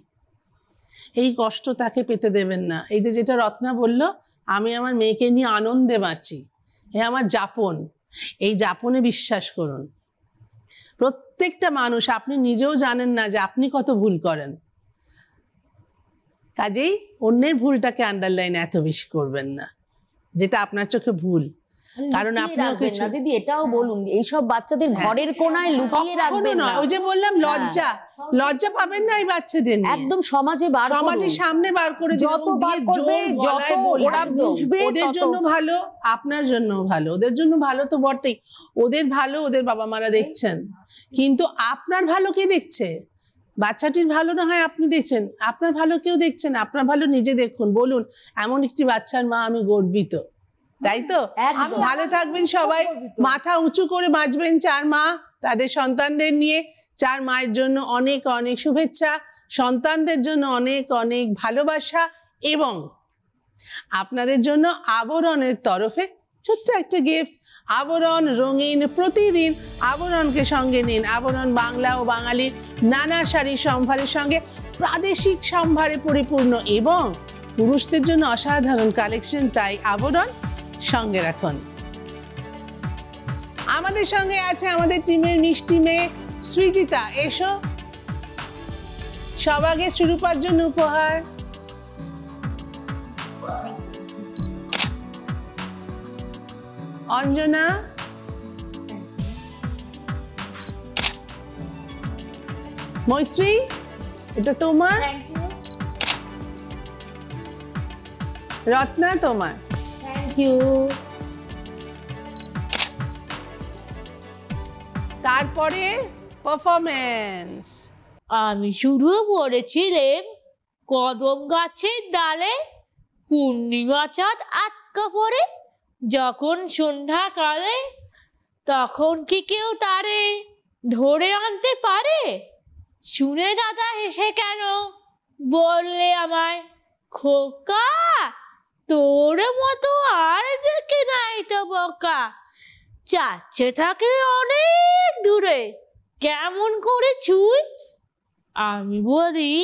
এই কষ্ট তাকে পেতে দেবেন না। এই যেটা রত্না বলল, আমি আমার মেয়েকে নিয়ে আনন্দে বাঁচি, এ আমার যাপন। এই যাপনে বিশ্বাস করুন। প্রত্যেকটা মানুষ, আপনি নিজেও জানেন না যে আপনি কত ভুল করেন, কাজেই অন্যের ভুলটাকে আন্ডারলাইন এত বেশি করবেন না, যেটা আপনার চোখে ভুল। কারণ আপনিও কিছু না দিদি, এটাও বলুন, এইসব বাচ্চাদের ঘরের কোনায় লুকিয়ে রাখবেন না। ওই যে বললাম, লজ্জা পাবেন না এই বাচ্চাদের নিয়ে। একদম সমাজের সামনে বার করে ওদের জন্য ভালো, আপনার জন্য ভালো, ওদের জন্য ভালো তো বটেই। ওদের ভালো ওদের বাবা মারা দেখছেন, কিন্তু আপনার ভালো কে দেখছে? বাচ্চাটির ভালো না হয় আপনি দেখছেন, আপনার ভালো কেউ দেখছেন? আপনার ভালো নিজে দেখুন, বলুন এমন একটি বাচ্চার মা আমি গর্বিত, তাই তো? ভালো থাকবেন সবাই, মাথা উঁচু করে বাঁচবেন 4 মা তাদের সন্তানদের নিয়ে। 4 মায়ের জন্য অনেক অনেক শুভেচ্ছা, সন্তানদের জন্য অনেক অনেক ভালোবাসা, এবং আপনাদের জন্য আবরণের তরফে ছোট্ট একটা গিফট। আবরণ রঙিন, প্রতিদিন আবরণকে সঙ্গে নিন। আবরণ বাংলা ও বাঙালির নানা শাড়ির সম্ভারের সঙ্গে প্রাদেশিক সম্ভারে পরিপূর্ণ এবং পুরুষদের জন্য অসাধারণ কালেকশন, তাই আবরণ সঙ্গে রাখুন। আমাদের সঙ্গে আছে আমাদের টিমের মিষ্টি মেয়ে সৃজিতা। এসো, সব আগে সুরূপার জন্য উপহার। অঞ্জনা, মৈত্রী, এটা তোমার। রত্না, তোমার। Thank you. তারপরে পারফরমেন্স। আমি শুরু করেছিলাম কদম গাছের ডালে, পূর্ণিমা চাঁদ আটকা পড়ে যখন সন্ধ্যাকালে, তখন কি কেউ তারে ধরে আনতে পারে? শুনে দাদা হেসে কেন বললে আমায়, খোকা, তোর মতো আর দেখে নাই তো বোকা, যাচ্ছে থাকে অনেক দূরে, কেমন করে ছুঁই? আমি বলি,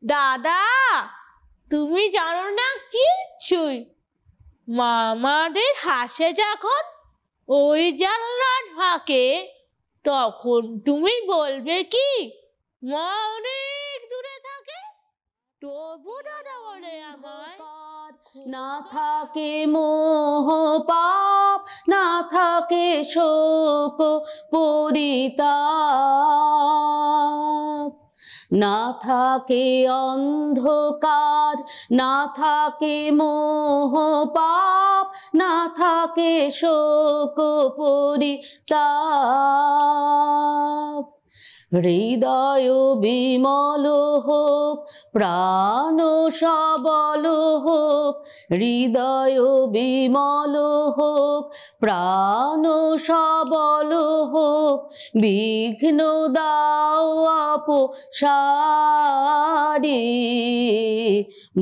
দাদা তুমি জানো না কিচ্ছুই, মামাদের হাসে যখন ওই জানলার ফাঁকে, তখন তুমি বলবে কি মা অনেক দূরে থাকে? তবু দাদা বলে আমায়, না থাকে মোহ পাপ, না থাকে শোক পরিতাপ, না থাকে অন্ধকার, না থাকে মোহ পাপ, না থাকে শোক পরিতাপ। হৃদয় বিমল হোক, প্রাণ সবল হোক, হৃদয় বিমল হোক, প্রাণ সবল হোক, বিঘ্ন দাও অপসারি,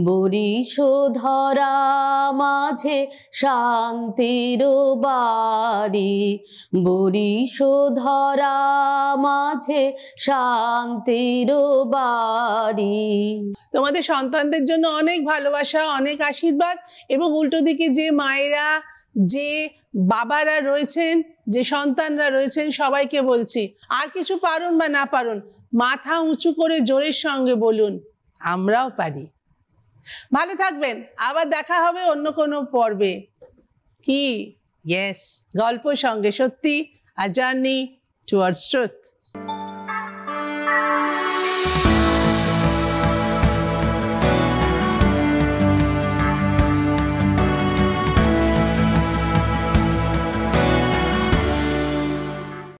বরিশ ধরা মাঝে শান্তির বাড়ি, বরিশ ধরা মাঝে শান্তির বাড়ি। তোমাদের সন্তানদের জন্য অনেক ভালোবাসা, অনেক আশীর্বাদ, এবং উল্টো দিকে যে মায়েরা, যে বাবারা রয়েছেন, যে সন্তানরা রয়েছেন, সবাইকে বলছি, আর কিছু পারুন বা না পারুন, মাথা উঁচু করে জোরের সঙ্গে বলুন আমরাও পারি। ভালো থাকবেন, আবার দেখা হবে অন্য কোনো পর্বে। কি? ইয়েস, গল্প সঙ্গে সত্যি, আ জার্নি টুয়ার্ডস ট্রুথ।